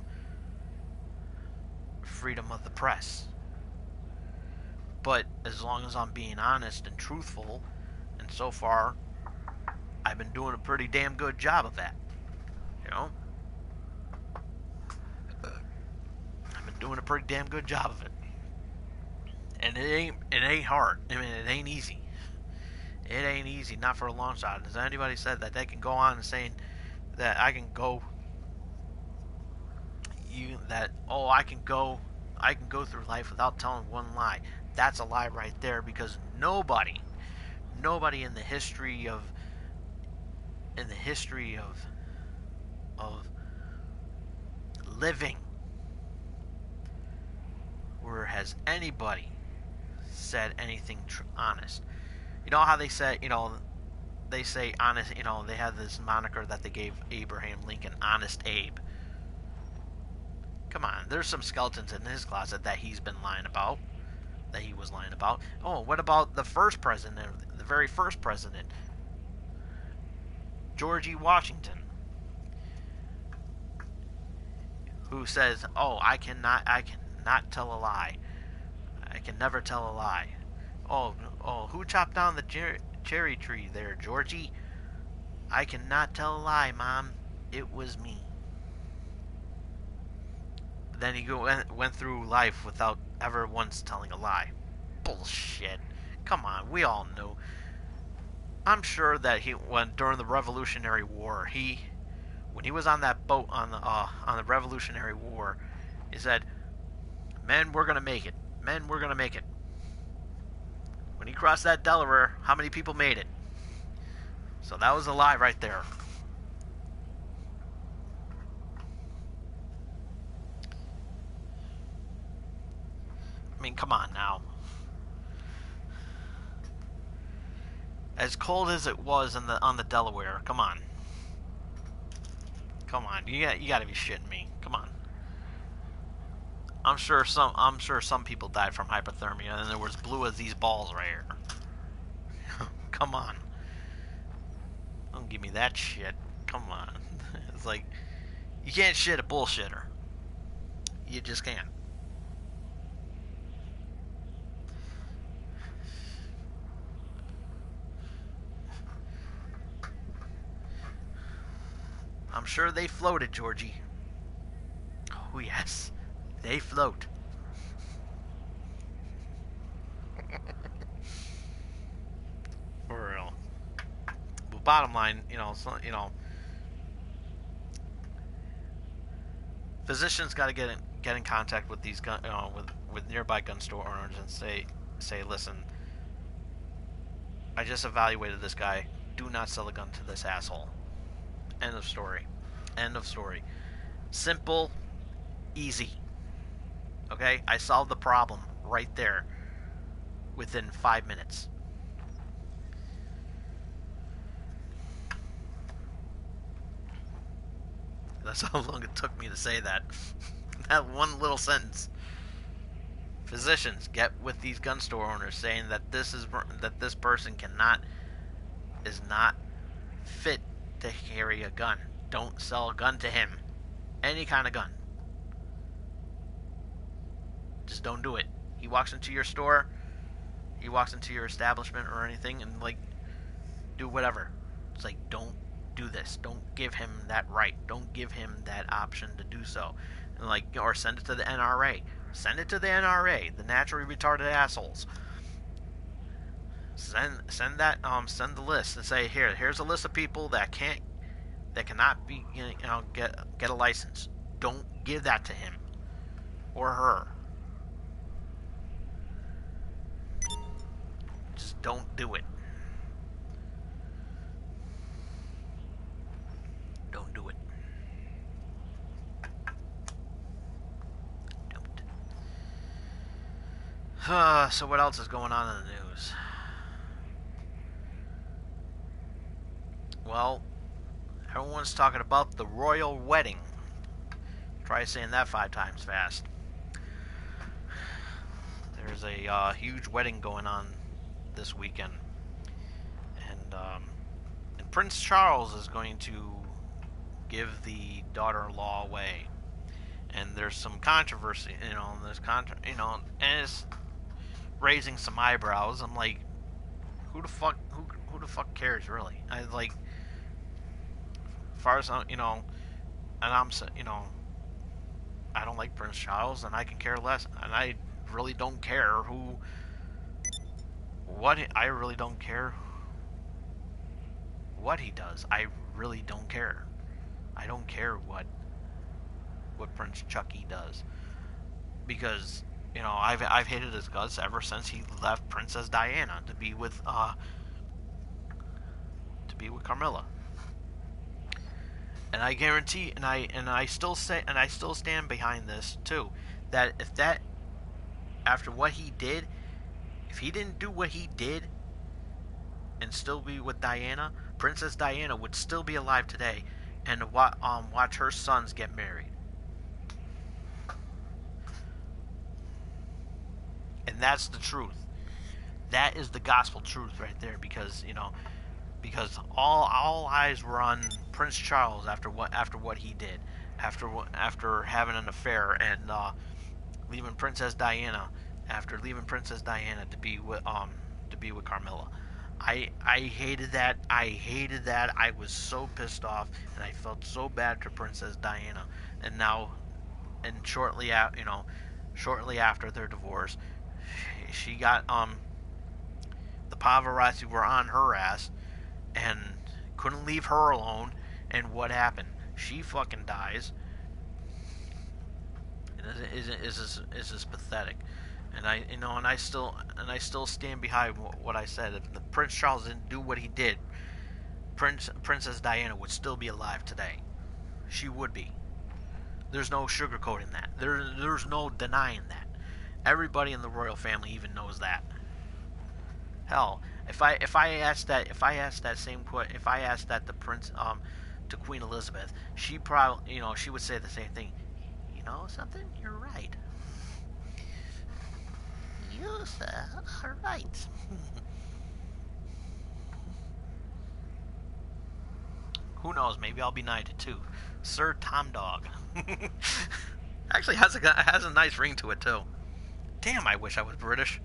of the press. But as long as I'm being honest and truthful, and so far I've been doing a pretty damn good job of that. I've been doing a pretty damn good job of it. And it ain't hard. I mean, it ain't easy. It ain't easy, not for a long shot. Has anybody said that they can go on and saying that I can go through life without telling one lie? That's a lie right there, because nobody Nobody in the history of of living where has anybody said anything honest. You know how they say, they say honest, they have this moniker that they gave Abraham Lincoln, Honest Abe. Come on, there's some skeletons in his closet that he was lying about. Oh, what about the first president, the very first president, George E. Washington, who says, "Oh, I cannot tell a lie. I can never tell a lie." Oh, who chopped down the cherry tree there, Georgie? I cannot tell a lie, Mom. It was me. Then he went through life without ever once telling a lie. Bullshit. Come on, we all know. I'm sure that during the Revolutionary War, when he was on that boat on the Revolutionary War, he said, "Men, we're gonna make it. Men, we're gonna make it." When he crossed that Delaware, how many people made it? So that was a lie right there. I mean, come on now. As cold as it was on the Delaware, come on. Come on, you got to be shitting me. Come on. I'm sure some people died from hypothermia, and they were as blue as these balls right here. Come on. Don't give me that shit. Come on. It's like, you can't shit a bullshitter. You just can't. I'm sure they floated, Georgie. Oh, yes. They float. For real. But bottom line, physicians got to get in contact with these with nearby gun store owners and say, listen, I just evaluated this guy. Do not sell a gun to this asshole. End of story. End of story. Simple, easy. Okay? I solved the problem right there within 5 minutes. That's how long it took me to say that. That one little sentence. Physicians, get with these gun store owners saying that this person is not fit to carry a gun. Don't sell a gun to him. Any kind of gun. Just don't do it. He walks into your store, he walks into your establishment or anything, and do whatever. It's like, don't do this. Don't give him that right. Don't give him that option to do so. And or send it to the NRA. Send it to the NRA, the naturally retarded assholes. Send the list and say, here's a list of people that cannot be get a license. Don't give that to him or her. Just don't do it. Don't do it. Don't. So what else is going on in the news? Well, everyone's talking about the royal wedding. Try saying that 5 times fast. There's a huge wedding going on this weekend, and Prince Charles is going to give the daughter-in-law away, and there's some controversy, and it's raising some eyebrows. I'm like, who the fuck cares really? As far as and I'm I don't like Prince Charles, and I can care less, and I really don't care I really don't care what he does. I really don't care. I don't care what Prince Chucky does, because I've hated his guts ever since he left Princess Diana to be with to be with Carmilla. And I guarantee, and I still stand behind this too, that after what he did, if he didn't do what he did and still be with Diana, Princess Diana would still be alive today, and watch her sons get married. And that's the truth. That is the gospel truth right there, because because all eyes were on Prince Charles after what he did, after having an affair and leaving Princess Diana to be with Carmilla. I hated that. I was so pissed off, and I felt so bad for Princess Diana. And shortly after their divorce, she got the paparazzi were on her ass and couldn't leave her alone. And what happened? She fucking dies. And is this pathetic? And I still stand behind what I said. If the Prince Charles didn't do what he did, Princess Diana would still be alive today. She would be. There's no sugarcoating that. There's no denying that. Everybody in the royal family even knows that. Hell, if I asked that to Queen Elizabeth, she probably she would say the same thing. You know something? You're right. You are right. Who knows? Maybe I'll be knighted too, Sir Tom Dog. Actually, has a nice ring to it too. Damn, I wish I was British.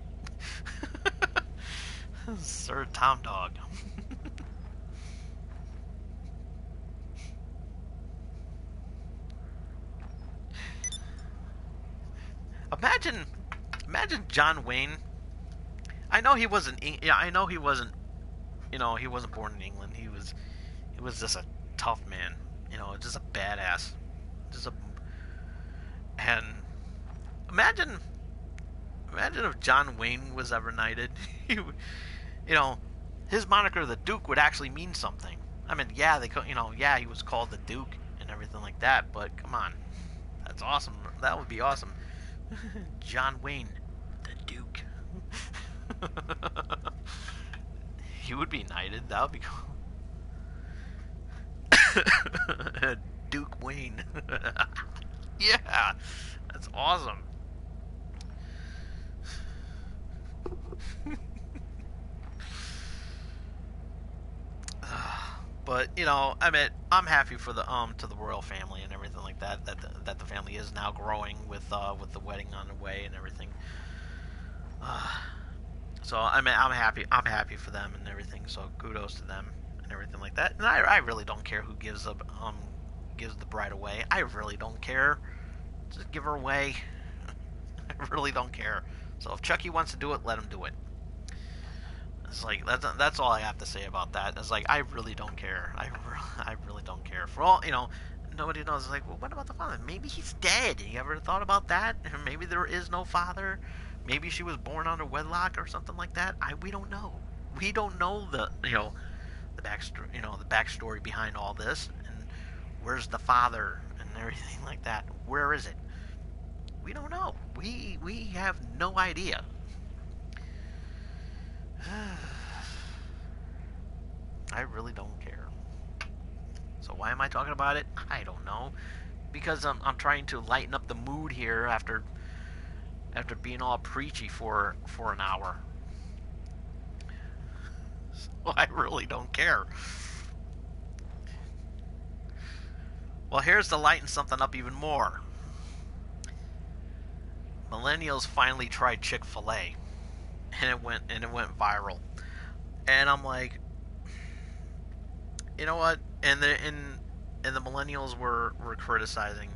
Sir Tom Dog. Imagine John Wayne. I know he wasn't. Yeah, I know he wasn't. He wasn't born in England. He was just a tough man. Just a badass. And imagine if John Wayne was ever knighted. His moniker, the Duke, would actually mean something. I mean, yeah, he was called the Duke and everything like that. But come on, that's awesome. That would be awesome. John Wayne, the Duke. He would be knighted. That would be cool. Duke Wayne. Yeah, that's awesome. But I'm happy for the royal family and everything like that. That the family is now growing with the wedding on the way and everything. So I'm happy. I'm happy for them and everything. So kudos to them and everything like that. And I really don't care who gives the bride away. I really don't care. Just give her away. I really don't care. So if Chucky wants to do it, let him do it. It's like that's all I have to say about that. It's like I really don't care. I really don't care. For all nobody knows. It's like, well, what about the father? Maybe he's dead. You ever thought about that? Maybe there is no father. Maybe she was born under wedlock or something like that. We don't know. We don't know the backstory behind all this, and where's the father and everything like that. Where is it? We don't know. We have no idea. I really don't care. So why am I talking about it? I don't know. Because I'm trying to lighten up the mood here after being all preachy for an hour. So I really don't care. Well, here's to lighten something up even more. Millennials finally tried Chick-fil-A, and it went viral. And I'm like, you know what? And the millennials were criticizing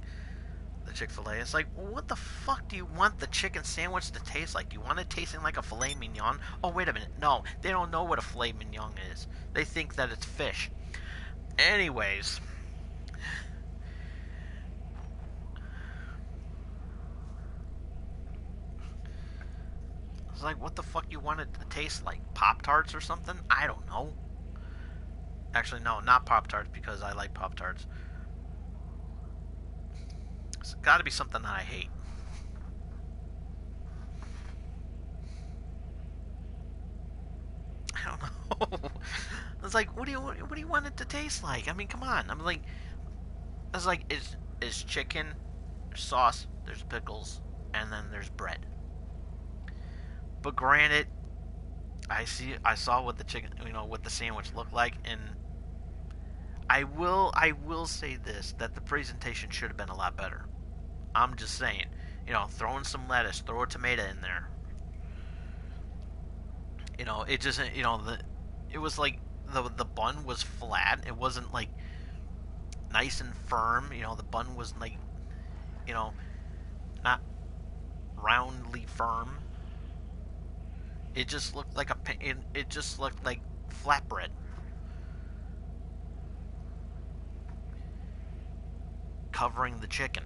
the Chick-fil-A. It's like, well, what the fuck do you want the chicken sandwich to taste like? Do you want it tasting like a filet mignon? Oh, wait a minute. No, they don't know what a filet mignon is. They think that it's fish. Anyways, it's like, what the fuck you want it to taste like? Pop-Tarts or something? I don't know. Actually, no, not Pop-Tarts, because I like Pop-Tarts. It's got to be something that I hate. I don't know. I was like, what do you want it to taste like? I mean, come on. I'm like, I was like, is chicken, there's sauce, there's pickles, and then there's bread. But granted, I saw what the chicken, what the sandwich looked like, and I will say this, that the presentation should have been a lot better. I'm just saying, throw in some lettuce, throw a tomato in there. It just, it was like the bun was flat. It wasn't like nice and firm. The bun was like, you know, not roundly firm. It just looked like it just looked like flatbread. Covering the chicken.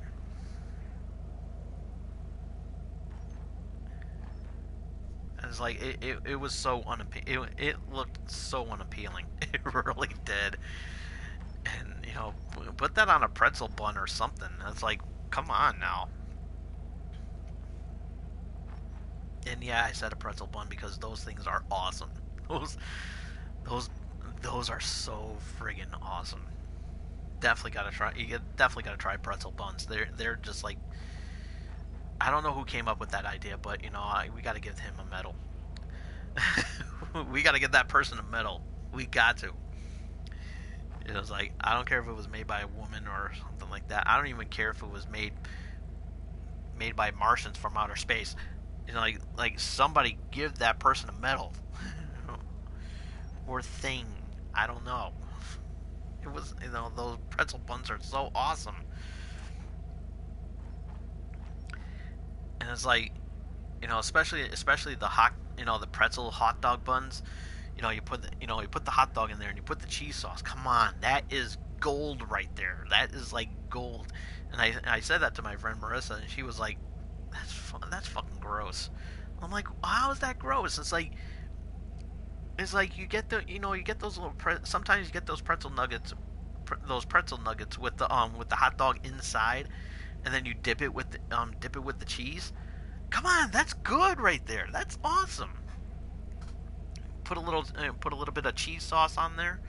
It's like it was so it looked so unappealing. It really did. And put that on a pretzel bun or something. It's like, come on now. And yeah, I said a pretzel bun because those things are awesome. Those those are so friggin' awesome. Definitely gotta try. Definitely gotta try pretzel buns. They're just like, I don't know who came up with that idea, but we gotta give him a medal. We gotta give that person a medal. We got to. It was like, I don't care if it was made by a woman or something like that. I don't even care if it was made by Martians from outer space. Like somebody give that person a medal or thing. I don't know. It was, those pretzel buns are so awesome. And it's like, especially the hot, the pretzel hot dog buns. You put the hot dog in there and you put the cheese sauce. Come on, that is gold right there. That is like gold. And I said that to my friend Marissa, and she was like, "That's fucking gross." I'm like, "How is that gross?" It's like you get you get those little sometimes you get those pretzel nuggets with the hot dog inside, and then you dip it with the cheese. Come on, that's good right there. That's awesome. Put a little bit of cheese sauce on there.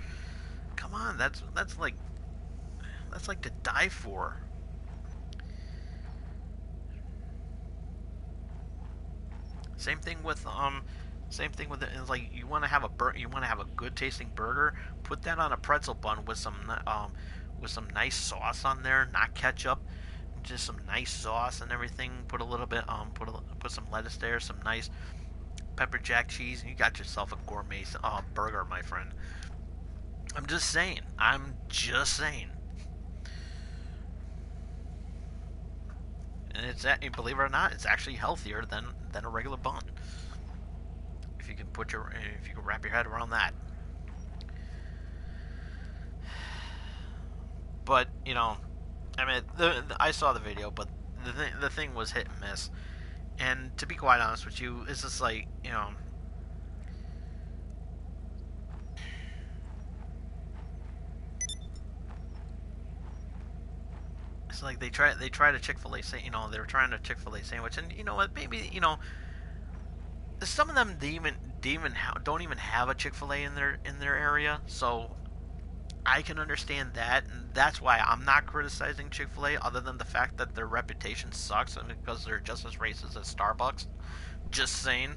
Come on, that's like to die for. Same thing with it. It's like, you want to have a good tasting burger. Put that on a pretzel bun with some nice sauce on there, not ketchup, just some nice sauce and everything. Put a little bit put some lettuce there, some nice pepper jack cheese, and you got yourself a gourmet burger, my friend. I'm just saying. And believe it or not, it's actually healthier than a regular bun. If you can wrap your head around that. But I mean, I saw the video, but the thing was hit and miss. And to be quite honest with you, it's just like, it's like they tried a Chick-fil-A they were trying a Chick-fil-A sandwich, and you know what, maybe some of them don't even have a Chick-fil-A in their area, so I can understand that, and that's why I'm not criticizing Chick-fil-A, other than the fact that their reputation sucks, and because they're just as racist as Starbucks. Just saying.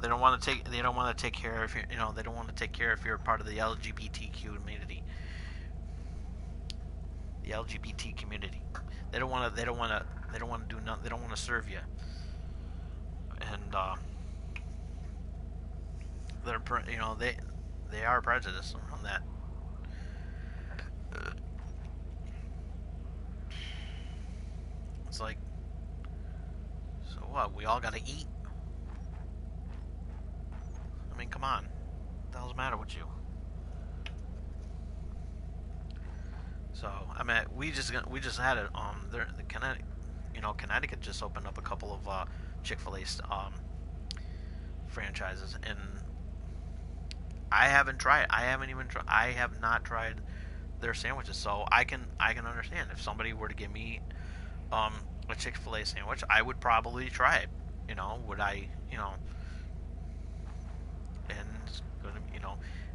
They don't want to take care of they don't want to take care if you're part of the LGBTQ community. The LGBT community. They don't want to do nothing. They don't want to serve you. And they are prejudiced on that. It's like, so what? We all gotta eat. I mean, come on. What the hell's the matter with you? So I mean, we just had it. The Connecticut just opened up a couple of Chick-fil-A franchises, and I haven't tried. I haven't even tried. I have not tried their sandwiches, so I can understand if somebody were to give me a Chick-fil-A sandwich, I would probably try it. Would I? And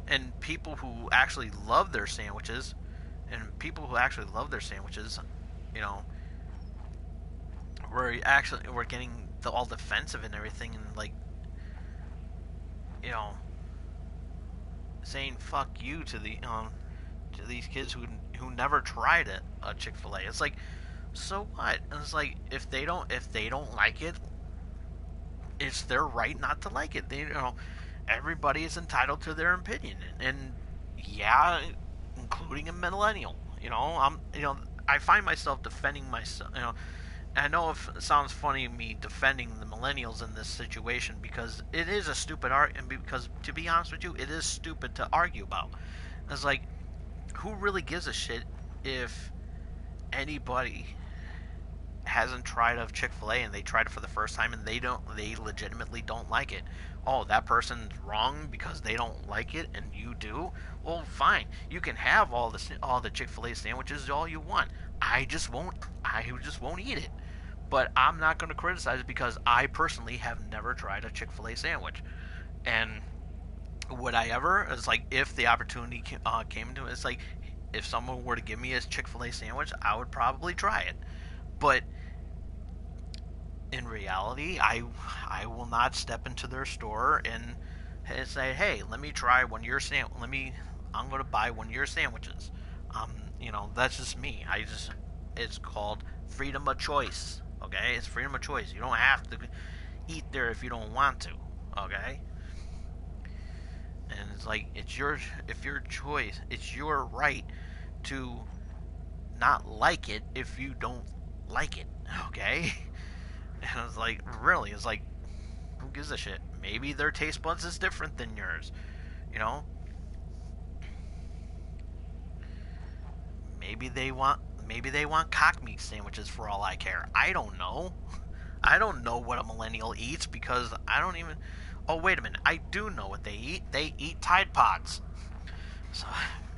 and people who actually love their sandwiches, you know, we're getting all defensive and everything, and like, you know, saying fuck you to these kids who never tried a Chick-fil-A. It's like, so what? And it's like, if they don't like it, it's their right not to like it. Everybody is entitled to their opinion, and yeah, including a millennial. I find myself defending myself. I know if it sounds funny me defending the millennials in this situation, because it is a stupid argument. Because to be honest with you, it is stupid to argue about. It's like, who really gives a shit if anybody hasn't tried a Chick-fil-A and they tried it for the first time and they legitimately don't like it? Oh, that person's wrong because they don't like it and you do? Well, fine. You can have all the Chick-fil-A sandwiches all you want. I just won't eat it. But I'm not going to criticize it because I personally have never tried a Chick-fil-A sandwich. And would I ever? It's like, if the opportunity came to it, it's like, if someone were to give me a Chick-fil-A sandwich, I would probably try it. But in reality, I will not step into their store and say, hey, let me try one of your I'm going to buy one of your sandwiches. That's just me. It's called freedom of choice. Okay, it's freedom of choice. You don't have to eat there if you don't want to. Okay, and it's like, it's your choice. It's your right to not like it if you don't like it. Okay, and it's like, really, it's like, who gives a shit? Maybe their taste buds is different than yours. Maybe they want cock meat sandwiches for all I care. I don't know. I don't know what a millennial eats because I don't even. Oh, wait a minute. I do know what they eat. They eat Tide Pods. So,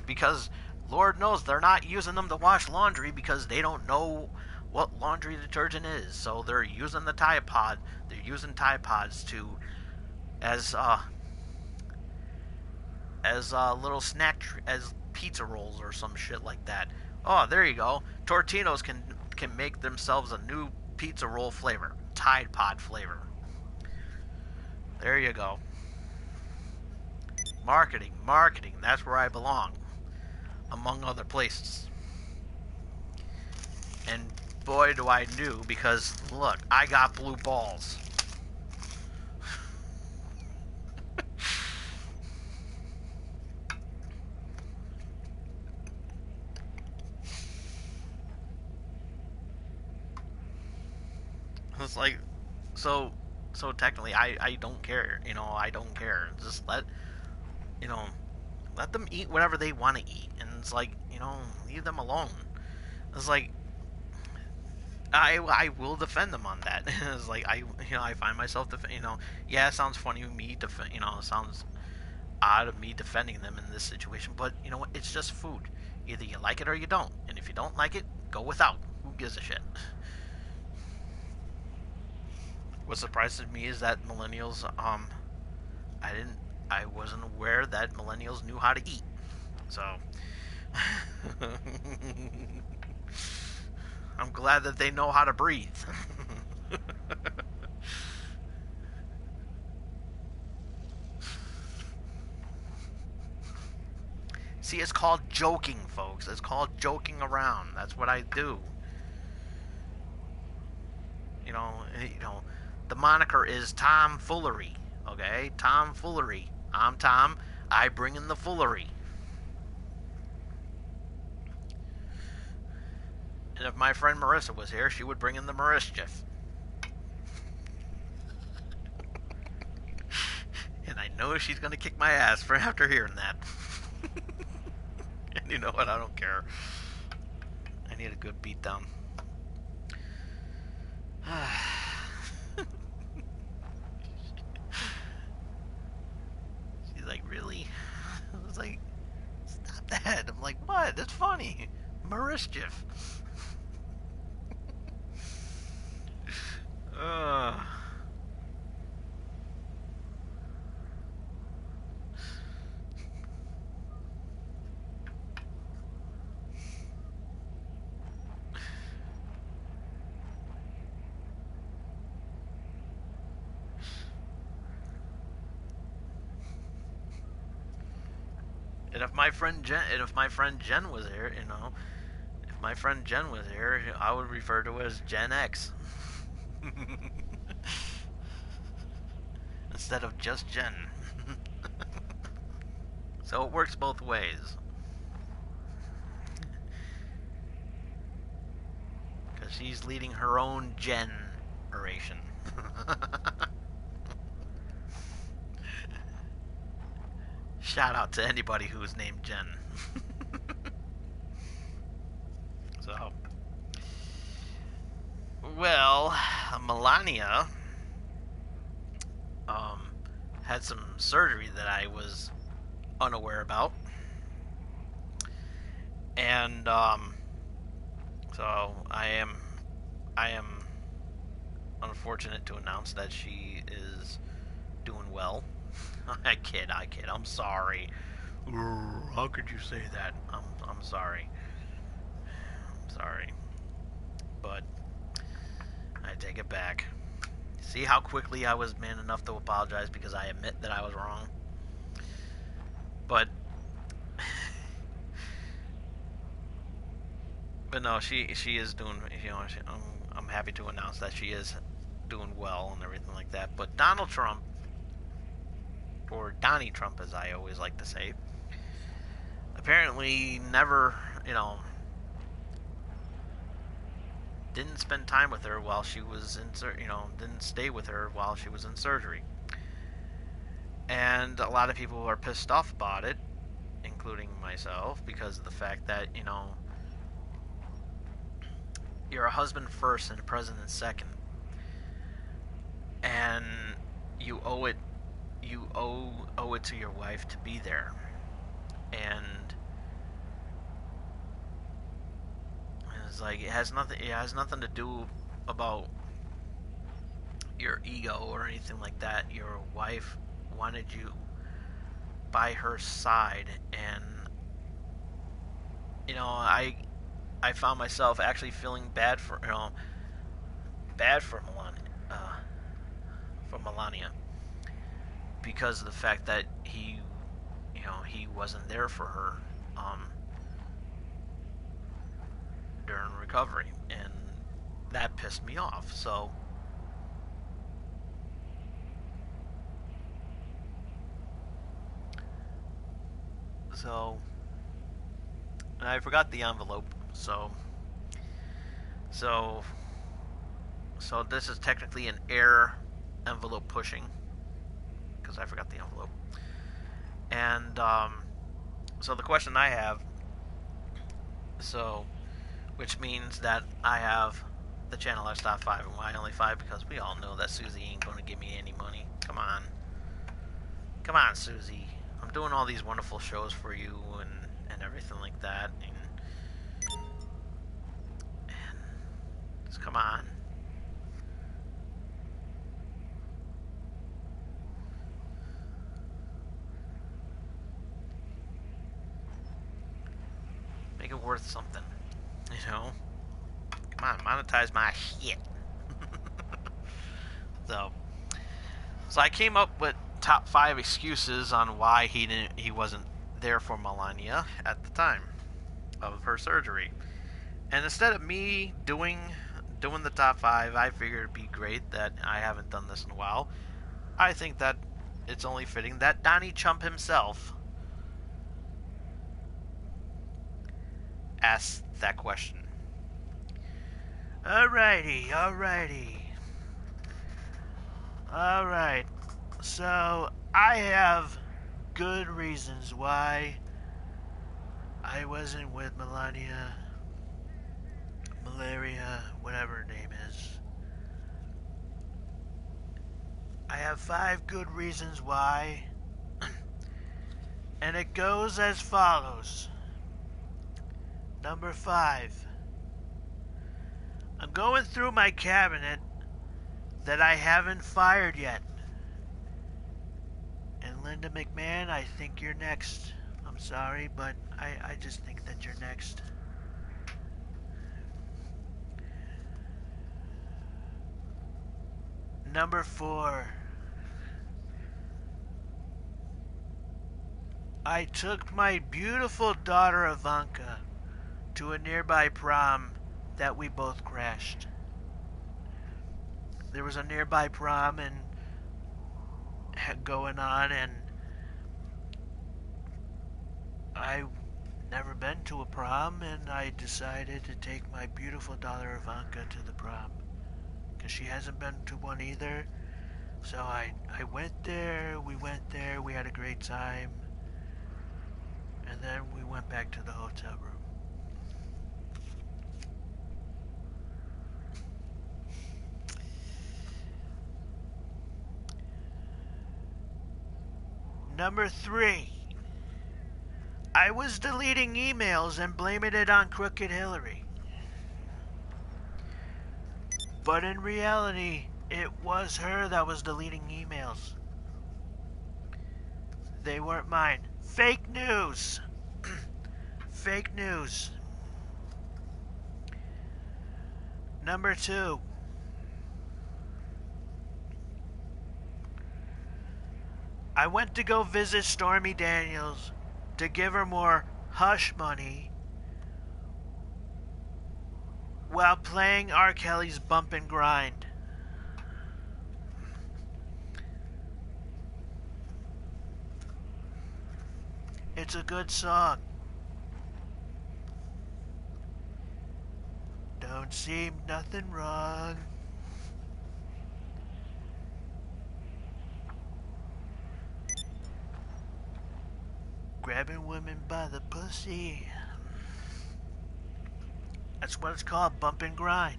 because Lord knows they're not using them to wash laundry because they don't know what laundry detergent is. So they're using the Tide Pod. They're using Tide Pods as little snack, as pizza rolls or some shit like that. Oh, there you go. Tortinos can make themselves a new pizza roll flavor. Tide Pod flavor. There you go. Marketing. That's where I belong. Among other places. And boy, do I do, because look, I got blue balls. It's like, so technically, I don't care. I don't care. Just let them eat whatever they want to eat, and it's like, leave them alone. It's like, I will defend them on that. It's like, I find myself yeah, it sounds funny to me it sounds odd of me defending them in this situation, but you know what? It's just food. Either you like it or you don't, and if you don't like it, go without. Who gives a shit? What surprises me is that millennials, I wasn't aware that millennials knew how to eat. So, I'm glad that they know how to breathe. See, it's called joking, folks. It's called joking around. That's what I do. The moniker is tomfoolery. Okay, tomfoolery. I'm Tom. I bring in the foolery. And if my friend Marissa was here, she would bring in the mischief. And I know she's going to kick my ass for after hearing that. And you know what? I don't care. I need a good beatdown. that. That's funny. Mischief. uh. And if my friend Jen was here, if my friend Jen was here, I would refer to her as Gen X. Instead of just Jen. So it works both ways. Because she's leading her own generation. Shout out to anybody who's named Jen. So, well, Melania had some surgery that I was unaware about, and so I am unfortunate to announce that she is doing well. I kid. I'm sorry. How could you say that? I'm sorry. I'm sorry. But I take it back. See how quickly I was man enough to apologize because I admit that I was wrong. But no, she is doing. I'm happy to announce that she is doing well and everything like that. But Donald Trump, or Donnie Trump as I always like to say, apparently never, didn't spend time with her while she was didn't stay with her while she was in surgery. And a lot of people are pissed off about it, including myself, because of the fact that, you're a husband first and a president second. And you owe it to your wife to be there. And it's like it has nothing to do about your ego or anything like that. Your wife wanted you by her side, and I found myself actually feeling bad for Melania because of the fact that he wasn't there for her during recovery, and that pissed me off. So and I forgot the envelope, so this is technically an error envelope pushing because I forgot the envelope. And so the question I have, which means that I have the Channel X top 5, and why only 5? Because we all know that Susie ain't going to give me any money. Come on, Susie. I'm doing all these wonderful shows for you and everything like that, and just come on. Make it worth something, Come on, monetize my shit. So I came up with top 5 excuses on why he wasn't there for Melania at the time of her surgery. And instead of me doing the top 5, I figured it'd be great that I haven't done this in a while. I think that it's only fitting that Donnie Chump himself asked that question. Alrighty. Alright. So, I have good reasons why I wasn't with Melania, whatever her name is. I have 5 good reasons why, and it goes as follows. Number 5. I'm going through my cabinet that I haven't fired yet. And Linda McMahon, I think you're next. I'm sorry, but I just think that you're next. Number 4. I took my beautiful daughter Ivanka to a nearby prom that we both crashed. There was a nearby prom and going on, and I never been to a prom, and I decided to take my beautiful daughter Ivanka to the prom because she hasn't been to one either. So I went there, we had a great time, and then we went back to the hotel room. Number 3. I was deleting emails and blaming it on Crooked Hillary. But in reality, it was her that was deleting emails. They weren't mine. Fake news. Fake news. Number 2. I went to go visit Stormy Daniels to give her more hush money while playing R. Kelly's Bump and Grind. It's a good song. Don't seem nothing wrong. Grabbing women by the pussy. That's what it's called, bump and grind.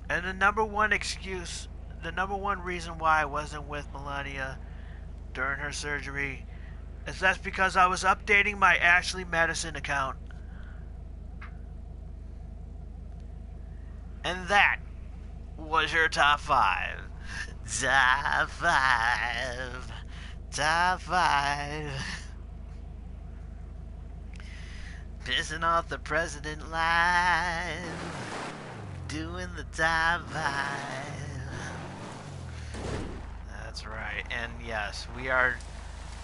And the number one reason why I wasn't with Melania during her surgery is that's because I was updating my Ashley Madison account. And that was your top 5. Top 5. Top 5. Pissing off the president live. Doing the top 5. That's right. And yes, we are...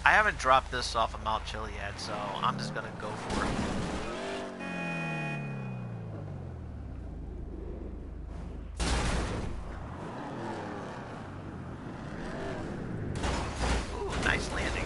I haven't dropped this off of Mount Chill yet, so I'm just gonna go for it. Nice landing.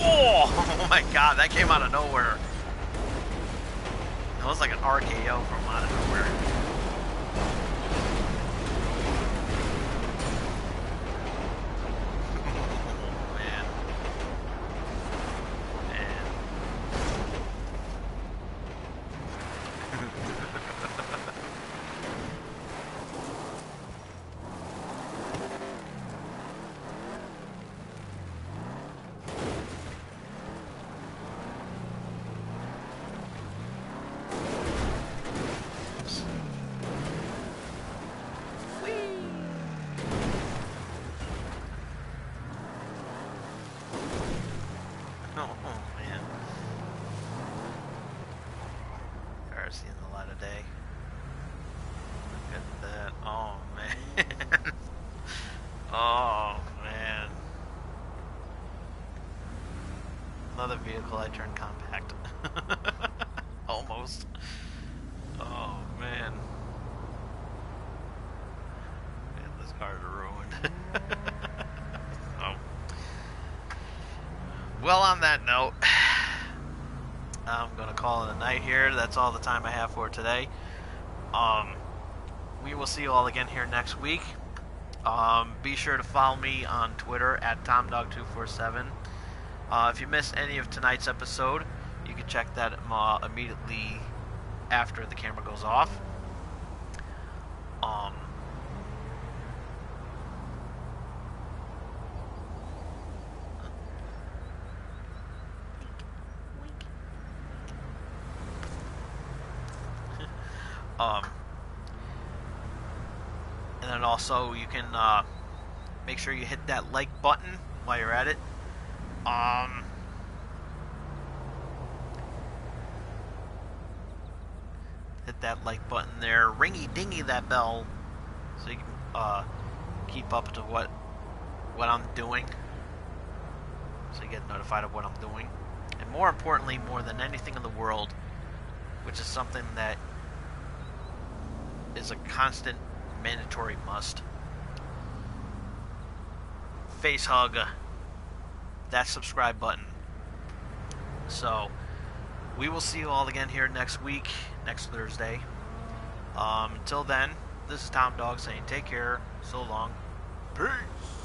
Oh my god, that came out of nowhere. That was like an RKO from out of nowhere. Man. seeing the light of day. Look at that. Oh, man. Oh, man. Another vehicle I turned compact. Almost. Oh, man. Man, this car's ruined. Oh. Well, on that note, I'm going to call it a night here. That's all the time I have for today. We will see you all again here next week. Be sure to follow me on Twitter at TomDog247. If you missed any of tonight's episode, you can check that immediately after the camera goes off. And then also you can make sure you hit that like button while you're at it. Hit that like button there, ringy dingy that bell, so you can keep up to what I'm doing, so you get notified of what I'm doing. And more importantly, more than anything in the world, which is something that is a constant mandatory must, face hug that subscribe button. So we will see you all again here next week, next Thursday. Until then, this is Tom Dog saying take care, so long, peace.